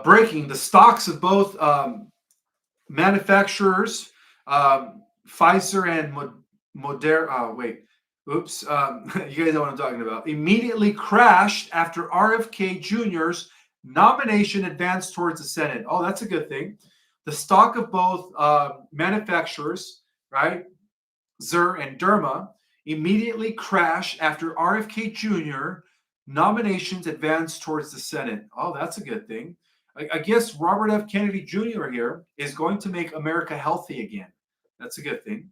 Breaking the stocks of both manufacturers, Pfizer and Moderna. Oops. You guys know what I'm talking about. Immediately crashed after RFK Jr.'s nomination advanced towards the Senate. Oh, that's a good thing. The stock of both manufacturers, right, Zer and Derma, immediately crashed after RFK Jr. nominations advanced towards the Senate. Oh, that's a good thing. I guess Robert F. Kennedy Jr. here is going to make America healthy again. That's a good thing.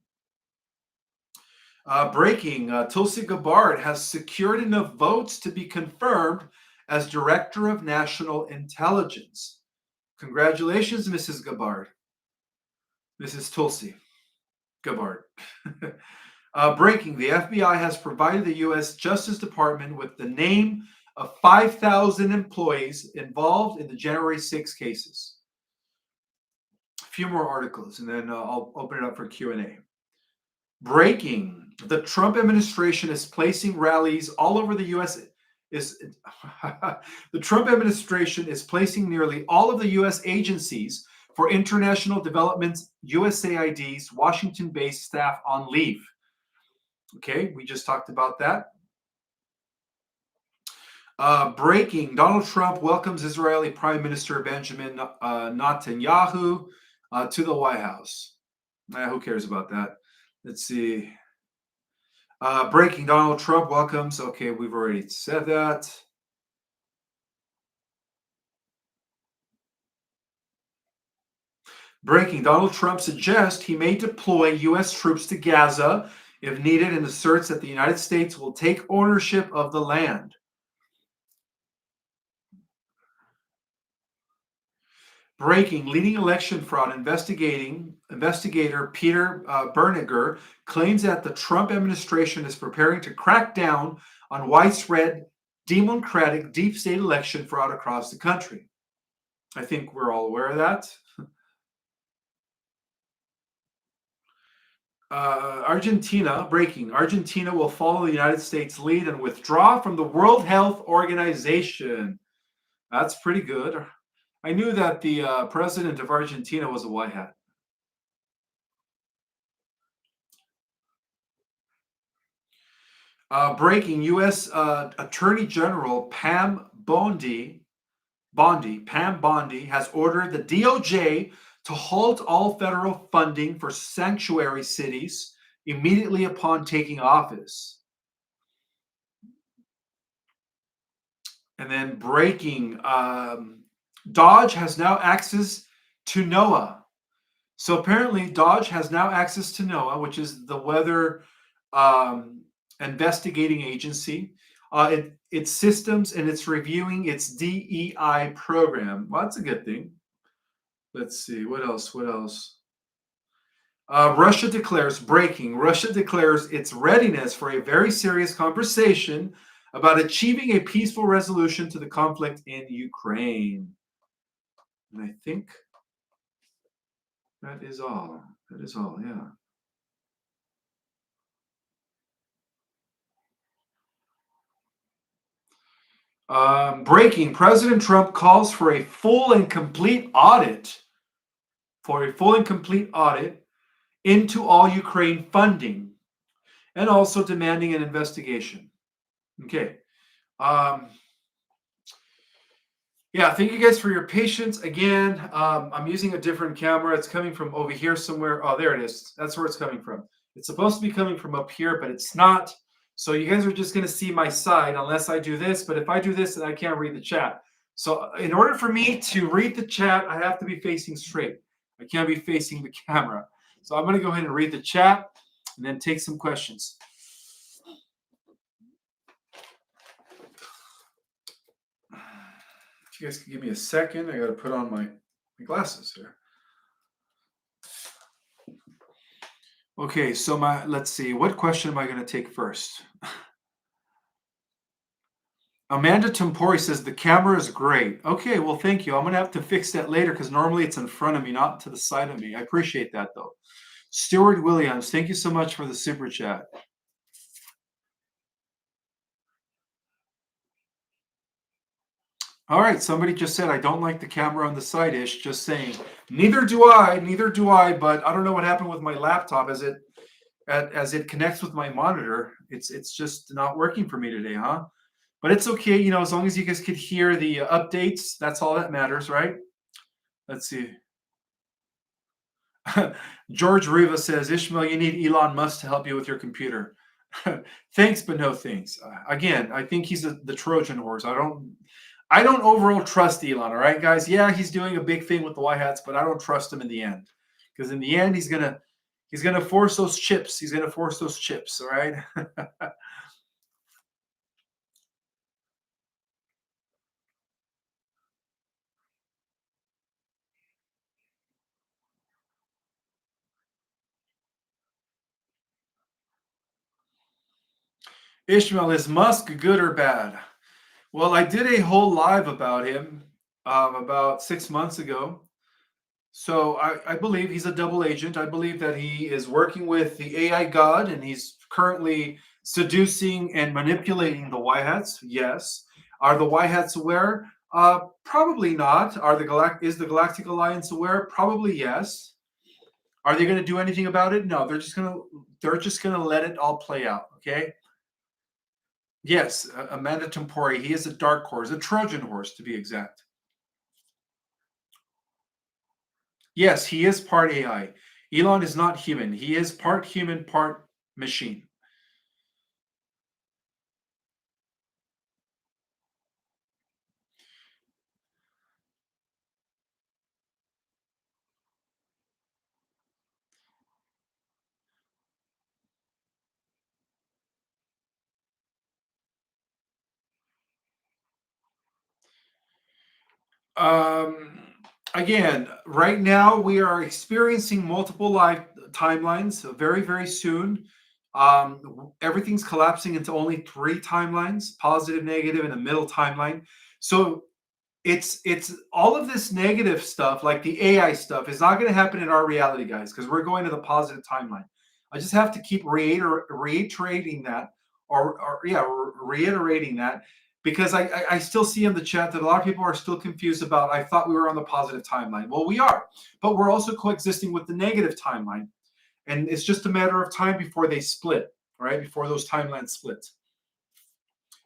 Breaking, Tulsi Gabbard has secured enough votes to be confirmed as Director of National Intelligence. Congratulations, Mrs. Gabbard. Mrs. Tulsi Gabbard. Breaking, the FBI has provided the U.S. Justice Department with the name of 5,000 employees involved in the January 6 cases. A few more articles, and then I'll open it up for Q&A. Breaking, the Trump administration is placing rallies all over the U.S. The Trump administration is placing nearly all of the U.S. agencies for international development, USAID's Washington-based staff on leave. Okay, we just talked about that. Breaking, Donald Trump welcomes Israeli Prime Minister Benjamin Netanyahu to the White House. Who cares about that? Let's see. Breaking, Donald Trump welcomes. Okay, we've already said that. Breaking, Donald Trump suggests he may deploy U.S. troops to Gaza if needed and asserts that the United States will take ownership of the land. Breaking, leading election fraud investigator Peter Berniger claims that the Trump administration is preparing to crack down on widespread democratic deep state election fraud across the country. I think we're all aware of that. Argentina, breaking. Argentina will follow the United States lead and withdraw from the World Health Organization. That's pretty good. I knew that the president of Argentina was a white hat. Breaking, U.S. Attorney General Pam Bondi has ordered the D.O.G.E. to halt all federal funding for sanctuary cities immediately upon taking office. And then breaking, D.O.G.E. has now access to NOAA. So apparently D.O.G.E. has now access to NOAA, which is the weather investigating agency. Its systems, and it's reviewing its DEI program. Well, that's a good thing. Let's see, what else? Russia declares its readiness for a very serious conversation about achieving a peaceful resolution to the conflict in Ukraine. And I think that is all. Yeah. Breaking, President Trump calls for a full and complete audit into all Ukraine funding, and also demanding an investigation. Okay. Yeah, thank you guys for your patience. Again, I'm using a different camera. It's coming from over here somewhere. Oh, there it is. That's where it's coming from. It's supposed to be coming from up here, but it's not. So you guys are just going to see my side unless I do this. But if I do this, then I can't read the chat. So in order for me to read the chat, I have to be facing straight. I can't be facing the camera. So I'm going to go ahead and read the chat and then take some questions. you guys can give me a second. I got to put on my glasses here. Okay, so let's see. What question am I going to take first? Amanda Tempori says the camera is great. Okay, well, thank you. I'm going to have to fix that later because normally it's in front of me, not to the side of me. I appreciate that, though. Stuart Williams, thank you so much for the super chat. All right, somebody just said I don't like the camera on the side ish. Just saying. Neither do I. Neither do I. But I don't know what happened with my laptop as it connects with my monitor. It's just not working for me today, huh? But it's okay. You know, as long as you guys could hear the updates, that's all that matters, right? Let's see. George Riva says, Ishmael, you need Elon Musk to help you with your computer. Thanks, but no thanks. Again, I think he's the Trojan horse. I don't overall trust Elon. All right, guys. Yeah, he's doing a big thing with the White Hats, but I don't trust him in the end because in the end he's gonna force those chips. He's gonna force those chips. All right. Ishmael, is Musk good or bad? Well, I did a whole live about him about 6 months ago. So I believe he's a double agent. I believe that he is working with the AI god and he's currently seducing and manipulating the White Hats. Yes. Are the White Hats aware? Probably not. Is the Galactic Alliance aware? Probably yes. Are they going to do anything about it? No. They're just gonna let it all play out. Okay. Yes, Amanda Tempori. He is a dark horse, a Trojan horse to be exact. Yes, he is part AI. Elon is not human. He is part human, part machine. Um, Again, right now we are experiencing multiple life timelines. Very, very soon, everything's collapsing into only three timelines: positive, negative, and a middle timeline. So it's all of this negative stuff, like the AI stuff, is not going to happen in our reality, guys, because we're going to the positive timeline. I just have to keep reiterating that, or yeah, reiterating that, because I still see in the chat that a lot of people are still confused about. I thought we were on the positive timeline. Well, we are, but we're also coexisting with the negative timeline, and it's just a matter of time before they split, right? Before those timelines split.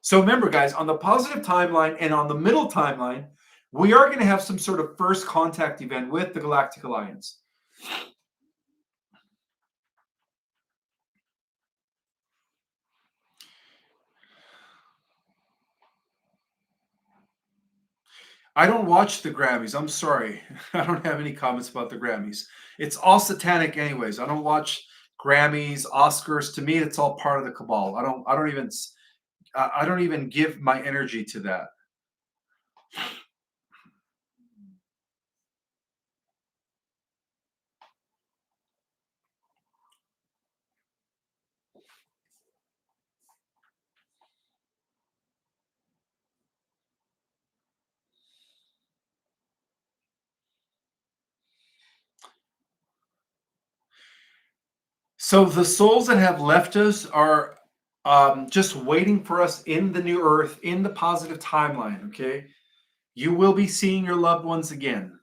So remember, guys, on the positive timeline and on the middle timeline, we are going to have some sort of first contact event with the Galactic Alliance. I don't watch the Grammys. I'm sorry. I don't have any comments about the Grammys. It's all satanic anyways. I don't watch Grammys, Oscars. To me, it's all part of the cabal. I don't even give my energy to that. So the souls that have left us are just waiting for us in the new earth, in the positive timeline. Okay, you will be seeing your loved ones again.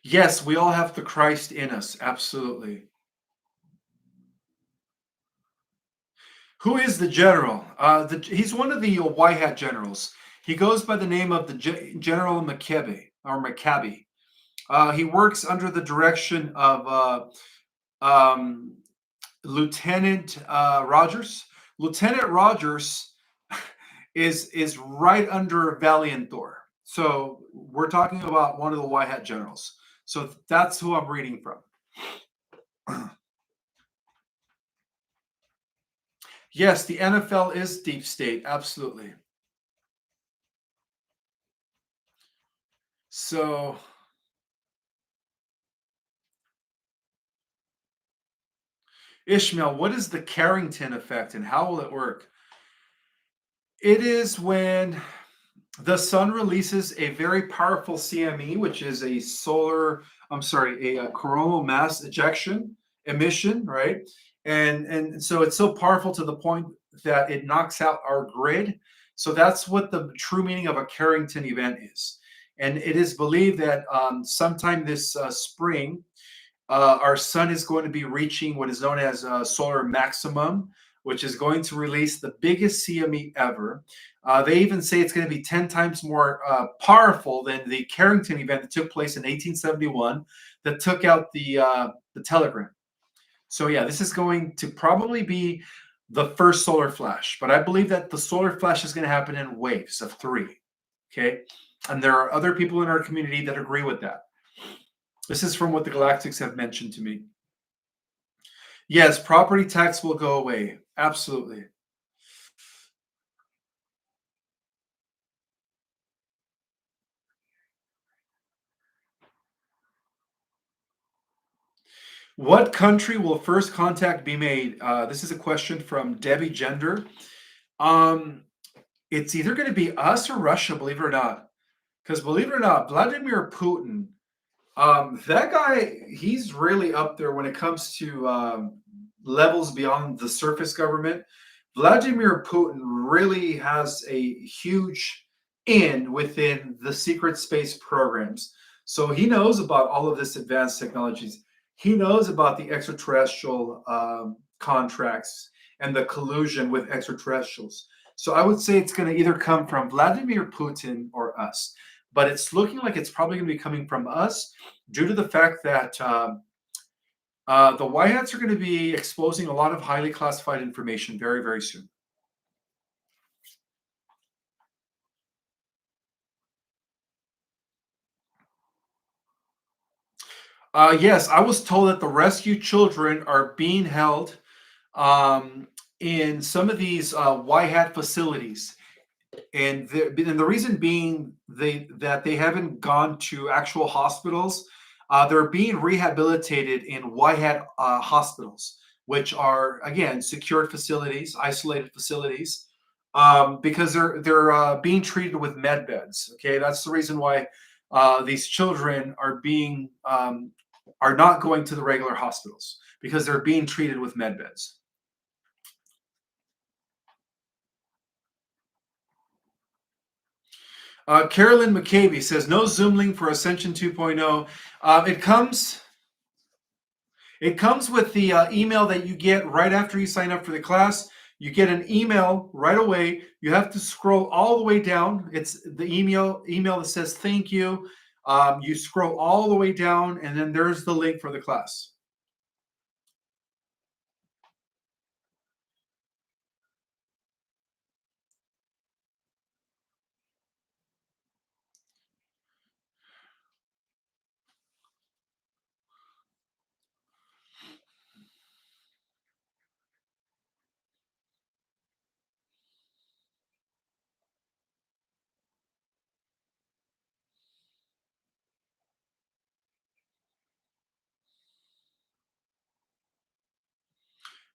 Yes, we all have the Christ in us. Absolutely. Who is the general? He's one of the white hat generals. He goes by the name of the General Maccabi. He works under the direction of Lieutenant Rogers. Lieutenant Rogers is right under Valiant Thor. So we're talking about one of the white hat generals. So that's who I'm reading from. Yes, the NFL is deep state. Absolutely. So, Ishmael, what is the Carrington effect and how will it work? It is when the sun releases a very powerful CME, which is a I'm sorry, a coronal mass ejection emission, right? And so it's so powerful to the point that it knocks out our grid. So that's what the true meaning of a Carrington event is. And it is believed that sometime this spring, our sun is going to be reaching what is known as solar maximum, which is going to release the biggest CME ever. They even say it's going to be 10 times more powerful than the Carrington event that took place in 1871 that took out the telegram. So, yeah, this is going to probably be the first solar flash, but I believe that the solar flash is going to happen in waves of three. Okay. And there are other people in our community that agree with that. This is from what the Galactics have mentioned to me. Yes, property tax will go away. Absolutely. What country will first contact be made? This is a question from Debbie Gender. Um, it's either going to be us or Russia, believe it or not. Because believe it or not, Vladimir Putin, that guy, he's really up there when it comes to levels beyond the surface government. Vladimir Putin really has a huge in within the secret space programs. So he knows about all of this advanced technologies. He knows about the extraterrestrial contracts and the collusion with extraterrestrials. So I would say it's going to either come from Vladimir Putin or us. But it's looking like it's probably going to be coming from us due to the fact that the White Hats are going to be exposing a lot of highly classified information very, very soon. Yes, I was told that the rescued children are being held um, in some of these White Hat facilities. And the reason being that they haven't gone to actual hospitals. They're being rehabilitated in white hat hospitals, which are again secured facilities, isolated facilities, because they're being treated with med beds. Okay, that's the reason why these children are not going to the regular hospitals because they're being treated with med beds. Carolyn McCabe says no Zoom link for Ascension 2.0. It comes with the email that you get right after you sign up for the class. You get an email right away. You have to scroll all the way down. It's the email that says thank you. You scroll all the way down, and then there's the link for the class.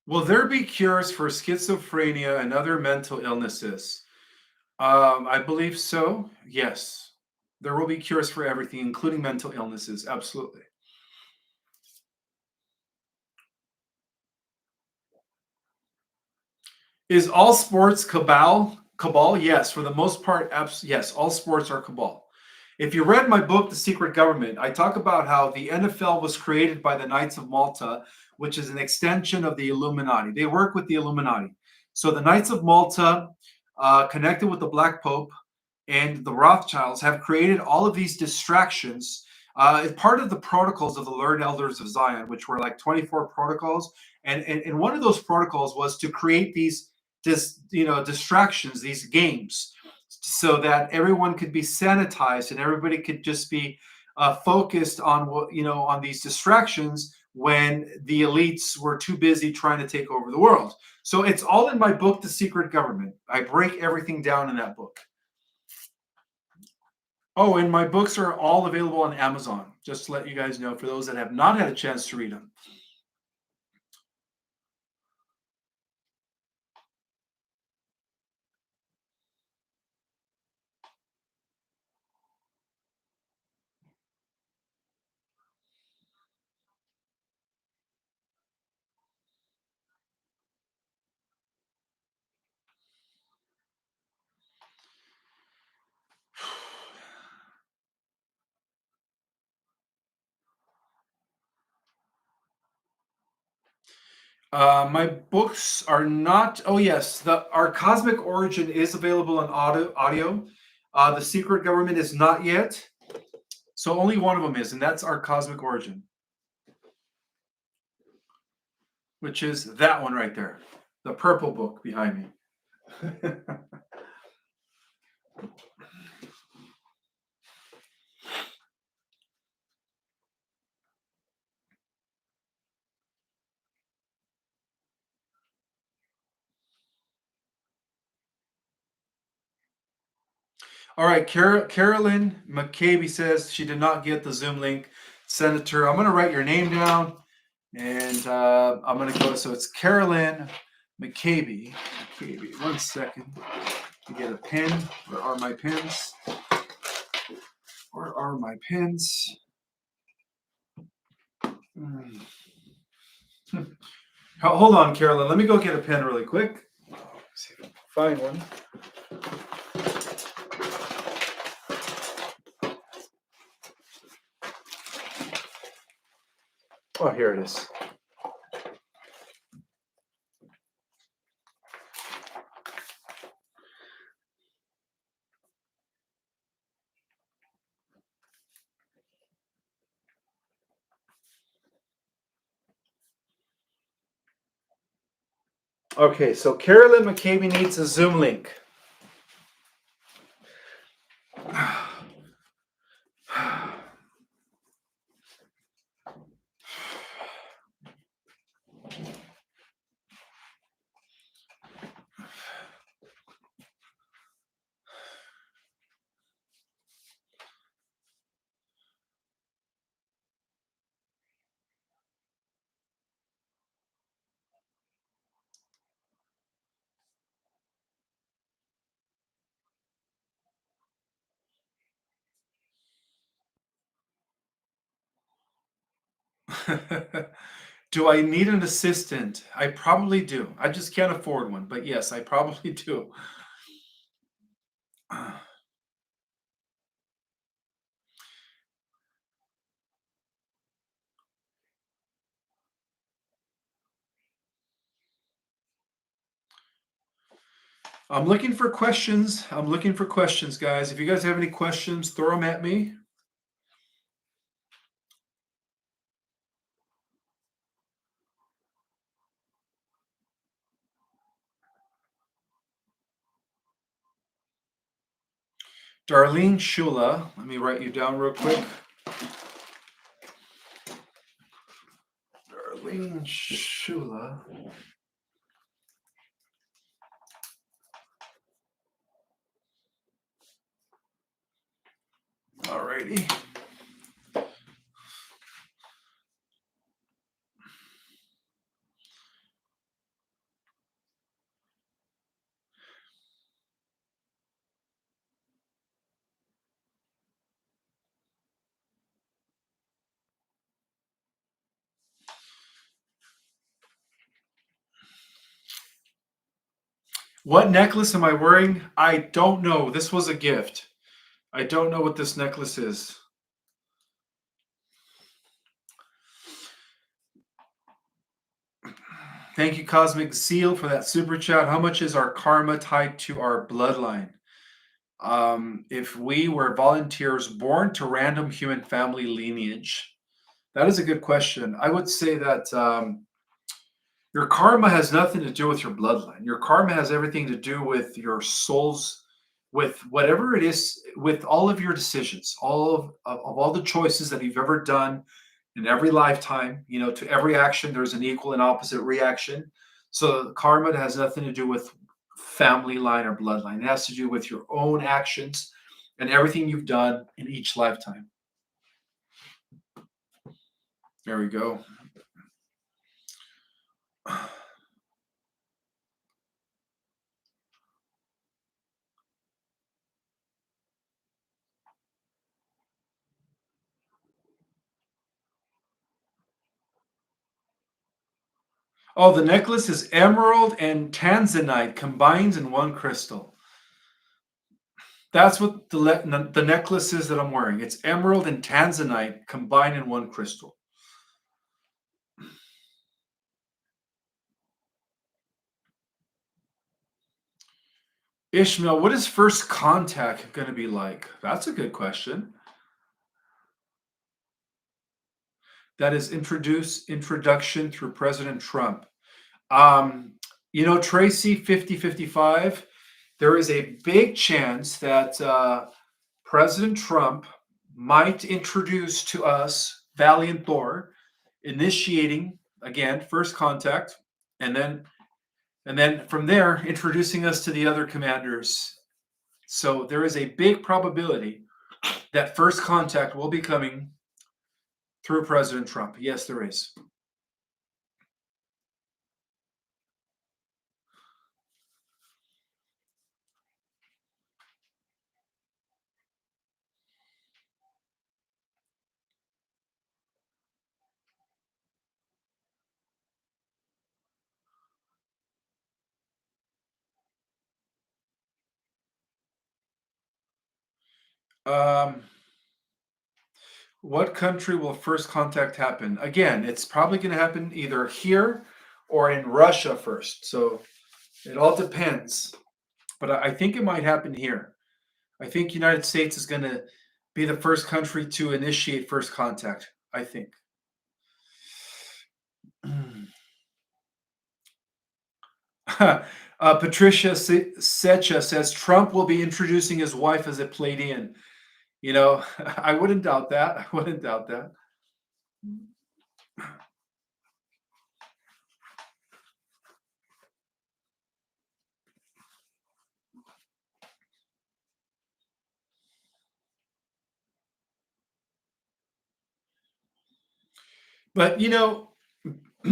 Will there be cures for schizophrenia and other mental illnesses? I believe so. Yes, there will be cures for everything, including mental illnesses. Absolutely. Is all sports cabal? Cabal? Yes, for the most part, yes, all sports are cabal. If you read my book, The Secret Government, I talk about how the NFL was created by the Knights of Malta, which is an extension of the Illuminati. They work with the Illuminati. So the Knights of Malta, connected with the Black Pope and the Rothschilds, have created all of these distractions. As part of the protocols of the Learned Elders of Zion, which were like 24 protocols. And one of those protocols was to create these distractions, these games, so that everyone could be sanitized and everybody could just be focused on on these distractions when the elites were too busy trying to take over the world. So it's all in my book, The Secret Government. I break everything down in that book. Oh, and my books are all available on Amazon, just to let you guys know, for those that have not had a chance to read them. My books are not. Oh yes, the our Cosmic Origin is available in audio. The Secret Government is not yet. So only one of them is, and that's our Cosmic Origin, which is that one right there, the purple book behind me. All right, Carolyn McCabe says she did not get the Zoom link. Senator, I'm going to write your name down, and I'm going to go. So it's Carolyn McCabe. McCabe. 1 second to get a pen. Where are my pens? Where are my pens? Hold on, Carolyn. Let me go get a pen really quick. See if I can find one. Oh, here it is. Okay, so Carolyn McCabe needs a Zoom link. Do I need an assistant? I probably do. I just can't afford one, but yes, I probably do. I'm looking for questions. I'm looking for questions, guys. If you guys have any questions, throw them at me. Darlene Shula, let me write you down real quick. Darlene Shula. Alrighty. What necklace am I wearing? I don't know. This was a gift. I don't know what this necklace is. Thank you, Cosmic Zeal, for that super chat. How much is our karma tied to our bloodline? If we were volunteers born to random human family lineage, that is a good question. I would say that your karma has nothing to do with your bloodline. Your karma has everything to do with your soul's, with whatever it is, with all of your decisions, all of all the choices that you've ever done in every lifetime. To every action, there's an equal and opposite reaction. So karma has nothing to do with family line or bloodline. It has to do with your own actions and everything you've done in each lifetime. There we go. Oh, the necklace is emerald and tanzanite combined in one crystal. That's what the necklace is that I'm wearing. It's emerald and tanzanite combined in one crystal. Ishmael, what is first contact going to be like? That's a good question. That is introduction through President Trump. Tracy 5055, there is a big chance that President Trump might introduce to us Valiant Thor, initiating again first contact, and then from there introducing us to the other commanders. So there is a big probability that first contact will be coming through President Trump. Yes, there is. What country will first contact happen? Again, it's probably going to happen either here or in Russia first. So it all depends. But I think it might happen here. I think United States is going to be the first country to initiate first contact. I think. Patricia Secha says Trump will be introducing his wife as a Pleiadian. I wouldn't doubt that. I wouldn't doubt that. But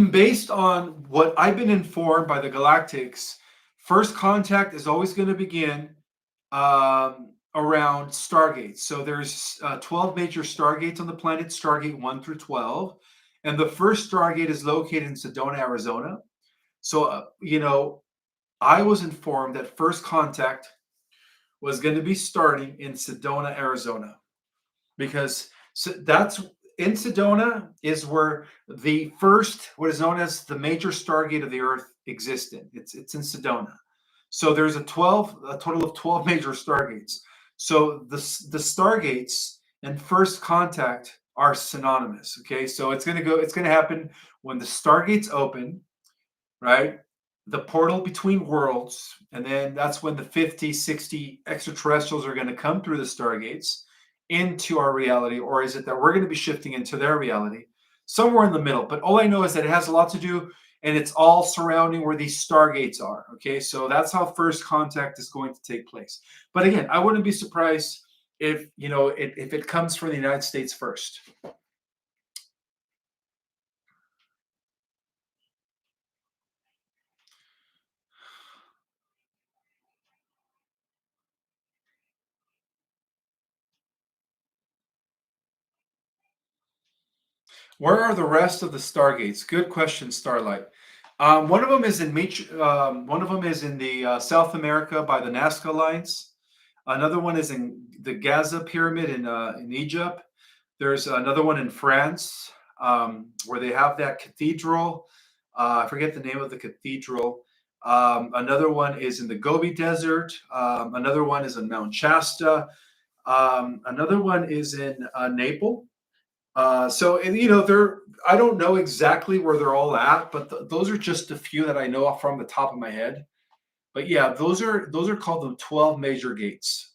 based on what I've been informed by the Galactics, first contact is always going to begin around stargates. So there's 12 major stargates on the planet, Stargate 1 through 12. And the first stargate is located in Sedona, Arizona. So, I was informed that first contact was going to be starting in Sedona, Arizona, because that's in Sedona is where the first, what is known as the major stargate of the Earth existed. It's in Sedona. So there's a total of 12 major stargates. So the stargates and first contact are synonymous. Okay, so it's gonna happen when the stargates open, right? The portal between worlds, and then that's when the 50, 60 extraterrestrials are going to come through the stargates into our reality, or is it that we're going to be shifting into their reality? Somewhere in the middle. But all I know is that it has a lot to do, and it's all surrounding where these stargates are. Okay, so that's how first contact is going to take place. But again, I wouldn't be surprised if if it comes from the United States first. Where are the rest of the stargates? Good question, Starlight. One of them is in the South America by the Nazca lines. Another one is in the Gaza pyramid in Egypt. There's another one in France where they have that cathedral. I forget the name of the cathedral. Another one is in the Gobi Desert. Another one is in Mount Shasta. Another one is in Naples. They're I don't know exactly where they're all at, but those are just a few that I know off from the top of my head. But yeah, those are called the 12 major gates.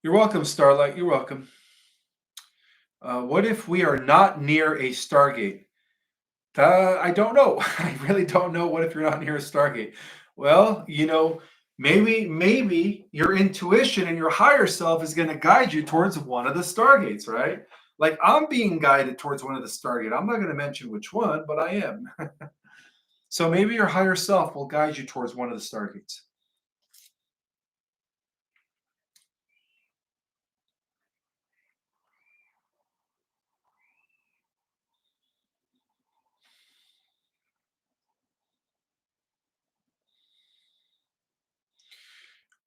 You're welcome, Starlight. You're welcome. What if we are not near a Stargate? I don't know. I really don't know. What if you're not near a Stargate? Well, maybe your intuition and your higher self is going to guide you towards one of the Stargates, right? Like I'm being guided towards one of the Stargate. I'm not going to mention which one, but I am. So maybe your higher self will guide you towards one of the Stargates.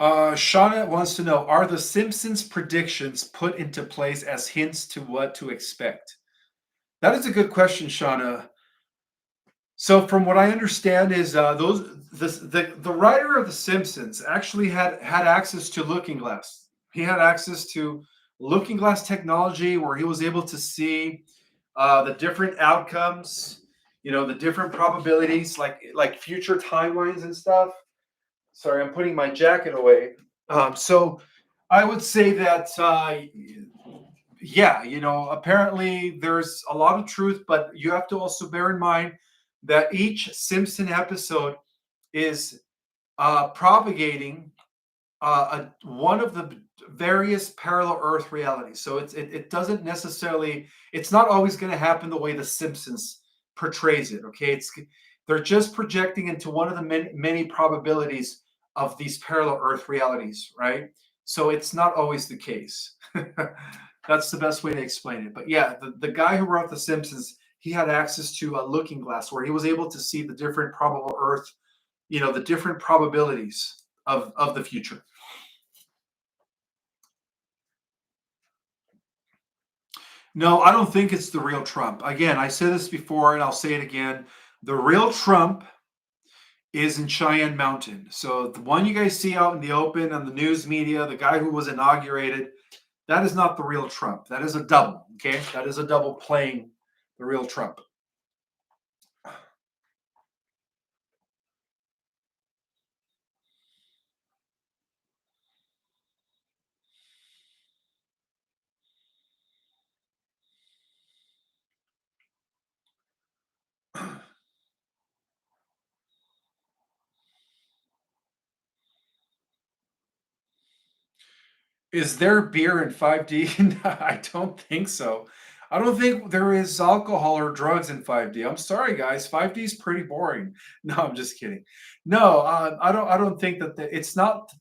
Shauna wants to know, are the Simpsons predictions put into place as hints to what to expect? That is a good question, Shauna. So, from what I understand, is the writer of The Simpsons actually had access to Looking Glass. He had access to Looking Glass technology, where he was able to see the different outcomes, the different probabilities, like future timelines and stuff. Sorry, I'm putting my jacket away. So, I would say that yeah, apparently there's a lot of truth, but you have to also bear in mind that each Simpson episode is propagating one of the various parallel Earth realities. So it doesn't necessarily, it's not always going to happen the way the Simpsons portrays it. Okay, they're just projecting into one of the many probabilities of these parallel Earth realities, right? So it's not always the case. That's the best way to explain it. But yeah, the guy who wrote The Simpsons, he had access to a looking glass where he was able to see the different probable Earth, the different probabilities of the future. No, I don't think it's the real Trump. Again, I said this before and I'll say it again. The real Trump is in Cheyenne Mountain. So the one you guys see out in the open on the news media, the guy who was inaugurated, that is not the real Trump. That is a double. Okay. That is a double playing the real Trump. Is there beer in 5D? I don't think so. I don't think there is alcohol or drugs in 5D. I'm sorry, guys. 5D is pretty boring. No, I'm just kidding. No, I don't. I don't think that it's not.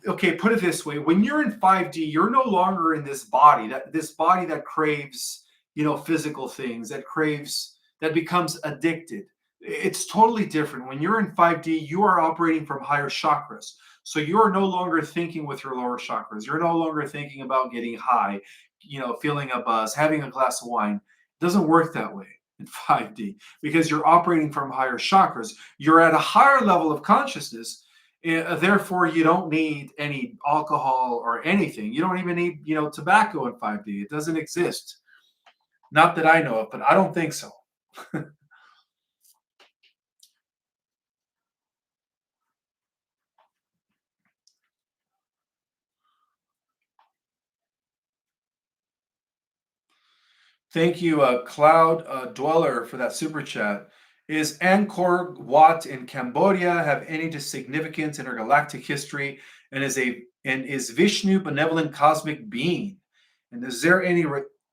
Okay, put it this way: when you're in 5D, you're no longer in this body that craves, physical things, that becomes addicted. It's totally different. When you're in 5D, you are operating from higher chakras. So you are no longer thinking with your lower chakras. You're no longer thinking about getting high, feeling a buzz, having a glass of wine. It doesn't work that way in 5D because you're operating from higher chakras. You're at a higher level of consciousness. Therefore, you don't need any alcohol or anything. You don't even need, tobacco in 5D. It doesn't exist. Not that I know of, but I don't think so. Thank you, Cloud Dweller, for that super chat. Is Angkor Wat in Cambodia have any significance in our galactic history? And is Vishnu benevolent cosmic being? And is there any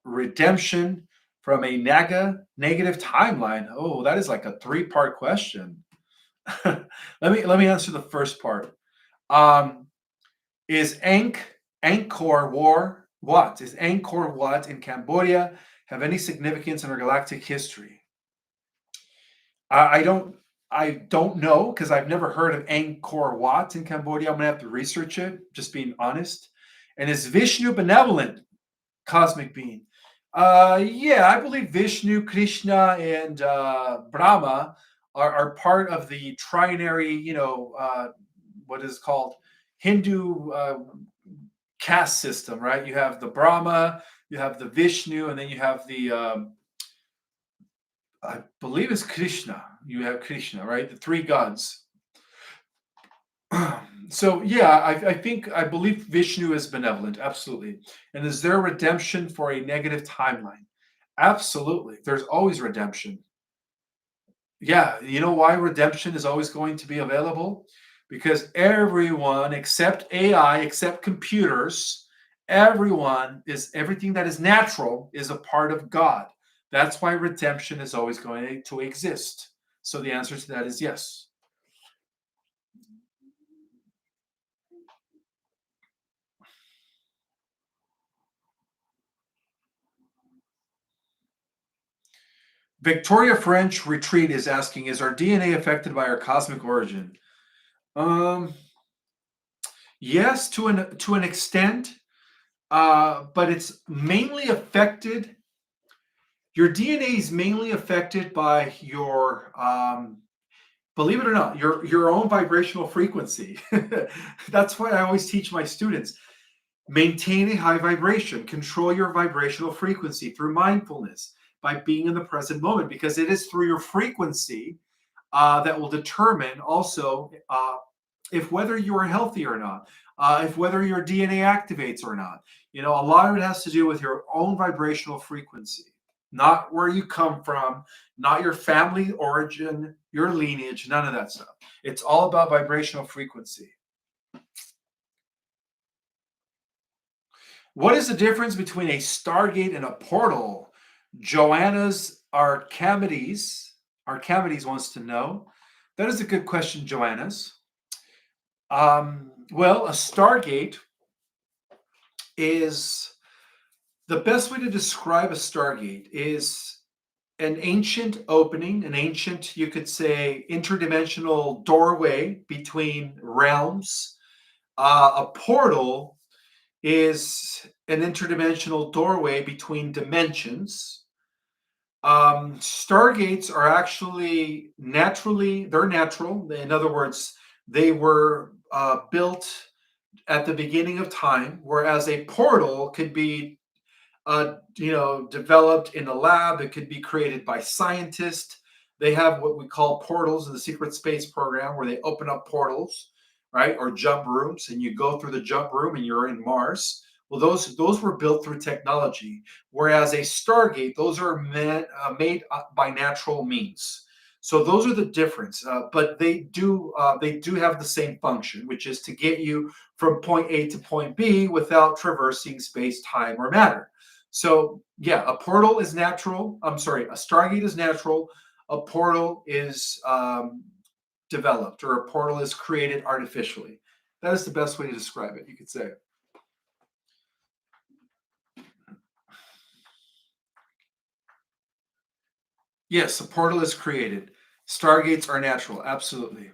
redemption from a negative timeline? Oh, that is like a three-part question. let me answer the first part. Um, is Angkor War what? Is Angkor Wat in Cambodia have any significance in our galactic history? I don't know because I've never heard of Angkor Wat in Cambodia. I'm gonna have to research it, just being honest. And is Vishnu benevolent cosmic being? Yeah, I believe Vishnu, Krishna, and Brahma are part of the trinary, what is called Hindu caste system, right? You have the Brahma, you have the Vishnu, and then you have the I believe it's Krishna. You have Krishna, right? The three gods. So yeah, I believe Vishnu is benevolent, absolutely. And is there redemption for a negative timeline? Absolutely. There's always redemption. Yeah, you know why redemption is always going to be available? Because everyone except AI, except computers, everything that is natural is a part of God. That's why redemption is always going to exist. So the answer to that is yes. Victoria French Retreat is asking, is our DNA affected by our cosmic origin? Um, yes, to an extent, but it's mainly affected. Your DNA is mainly affected by your, believe it or not, your own vibrational frequency. That's why I always teach my students: maintain a high vibration, control your vibrational frequency through mindfulness by being in the present moment, because it is through your frequency that will determine also if whether you are healthy or not, if whether your DNA activates or not. A lot of it has to do with your own vibrational frequency, not where you come from, not your family origin, your lineage, none of that stuff. It's all about vibrational frequency. What is the difference between a stargate and a portal? Joanna's Archimedes wants to know. That is a good question, Joanna's. Well, a stargate is the best way to describe a stargate is an ancient opening, an ancient, you could say, interdimensional doorway between realms. A portal is an interdimensional doorway between dimensions. Stargates are actually they're natural. In other words, they were built at the beginning of time, whereas a portal could be developed in a lab. It could be created by scientists. They have what we call portals in the secret space program, where they open up portals, right, or jump rooms, and you go through the jump room and you're in Mars. Well, those were built through technology, whereas a stargate, those are made by natural means. So those are the difference, but they do have the same function, which is to get you from point A to point B without traversing space, time, or matter. So yeah, a portal is natural. I'm sorry, a stargate is natural. A portal is developed, or a portal is created artificially. That is the best way to describe it, you could say. Yes, a portal is created. Stargates are natural, absolutely.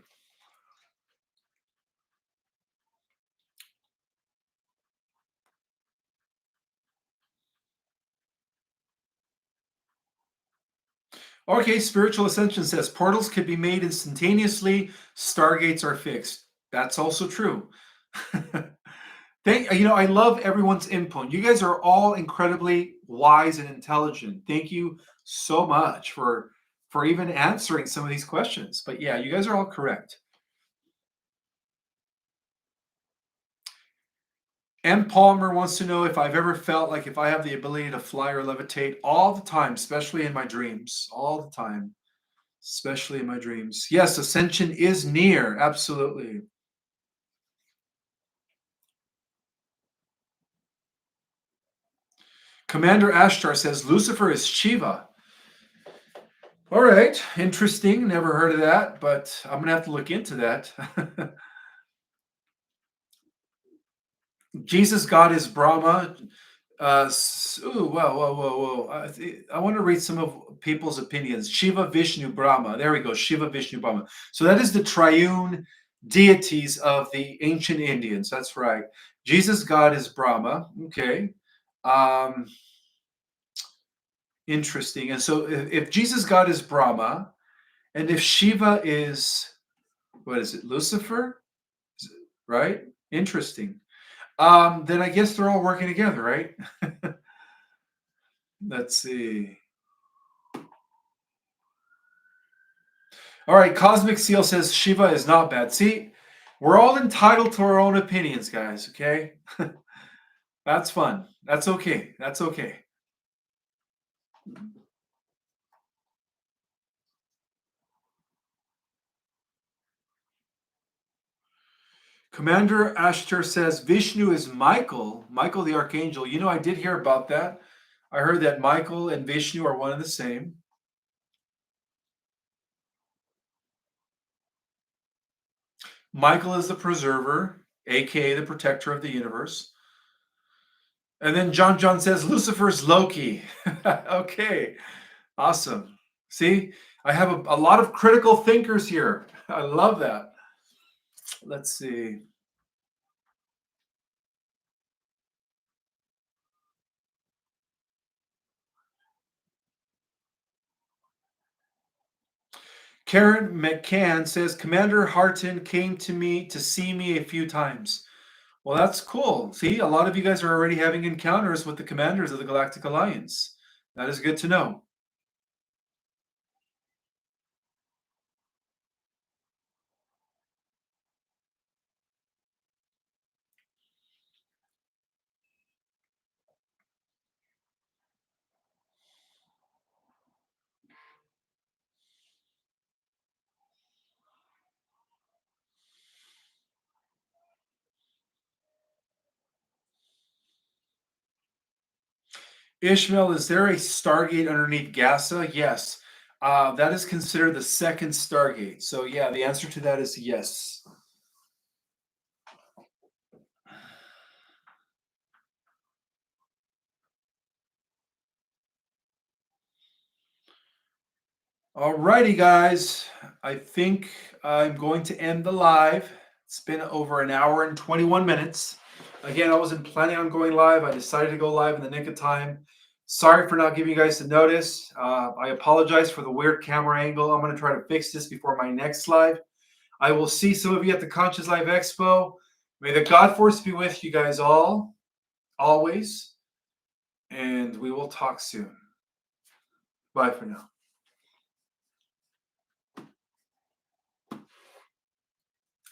Okay, Spiritual Ascension says portals can be made instantaneously, stargates are fixed. That's also true. I love everyone's input. You guys are all incredibly wise and intelligent. Thank you so much for even answering some of these questions. But yeah, you guys are all correct. M. Palmer wants to know if I've ever felt like if I have the ability to fly or levitate all the time, especially in my dreams, all the time, especially in my dreams. Yes, ascension is near. Absolutely. Commander Ashtar says Lucifer is Shiva. All right, interesting. Never heard of that, but I'm gonna have to look into that. Jesus God is Brahma. Ooh, whoa, whoa, whoa, whoa. I want to read some of people's opinions. Shiva, Vishnu, Brahma. There we go. Shiva, Vishnu, Brahma. So that is the triune deities of the ancient Indians. That's right. Jesus God is Brahma. Okay. Um, Interesting. And so if Jesus God is Brahma, and if Shiva is, what is it, Lucifer? Right? Interesting. Then I guess they're all working together, right? Let's see. All right, Cosmic Seal says Shiva is not bad. See, We're all entitled to our own opinions, guys, okay? That's fun. That's okay. That's okay. Commander Ashtar says Vishnu is Michael, Michael the Archangel. You know, I did hear about that. I heard that Michael and Vishnu are one and the same. Michael is the preserver, aka the protector of the universe. And then John says Lucifer's Loki. Okay, awesome. See, I have a lot of critical thinkers here. I love that. Let's see. Karen McCann says Commander Harton came to me to see me a few times. Well, that's cool. See, a lot of you guys are already having encounters with the commanders of the Galactic Alliance. That is good to know. Ishmael, is there a Stargate underneath Gaza? Yes. That is considered the second Stargate. So, yeah, the answer to that is yes. All righty, guys. I think I'm going to end the live. It's been over an hour and 21 minutes. Again, I wasn't planning on going live. I decided to go live in the nick of time. Sorry for not giving you guys the notice. I apologize for the weird camera angle. I'm going to try to fix this before my next live. I will see some of you at the Conscious Live Expo. May the God Force be with you guys all, always. And we will talk soon. Bye for now.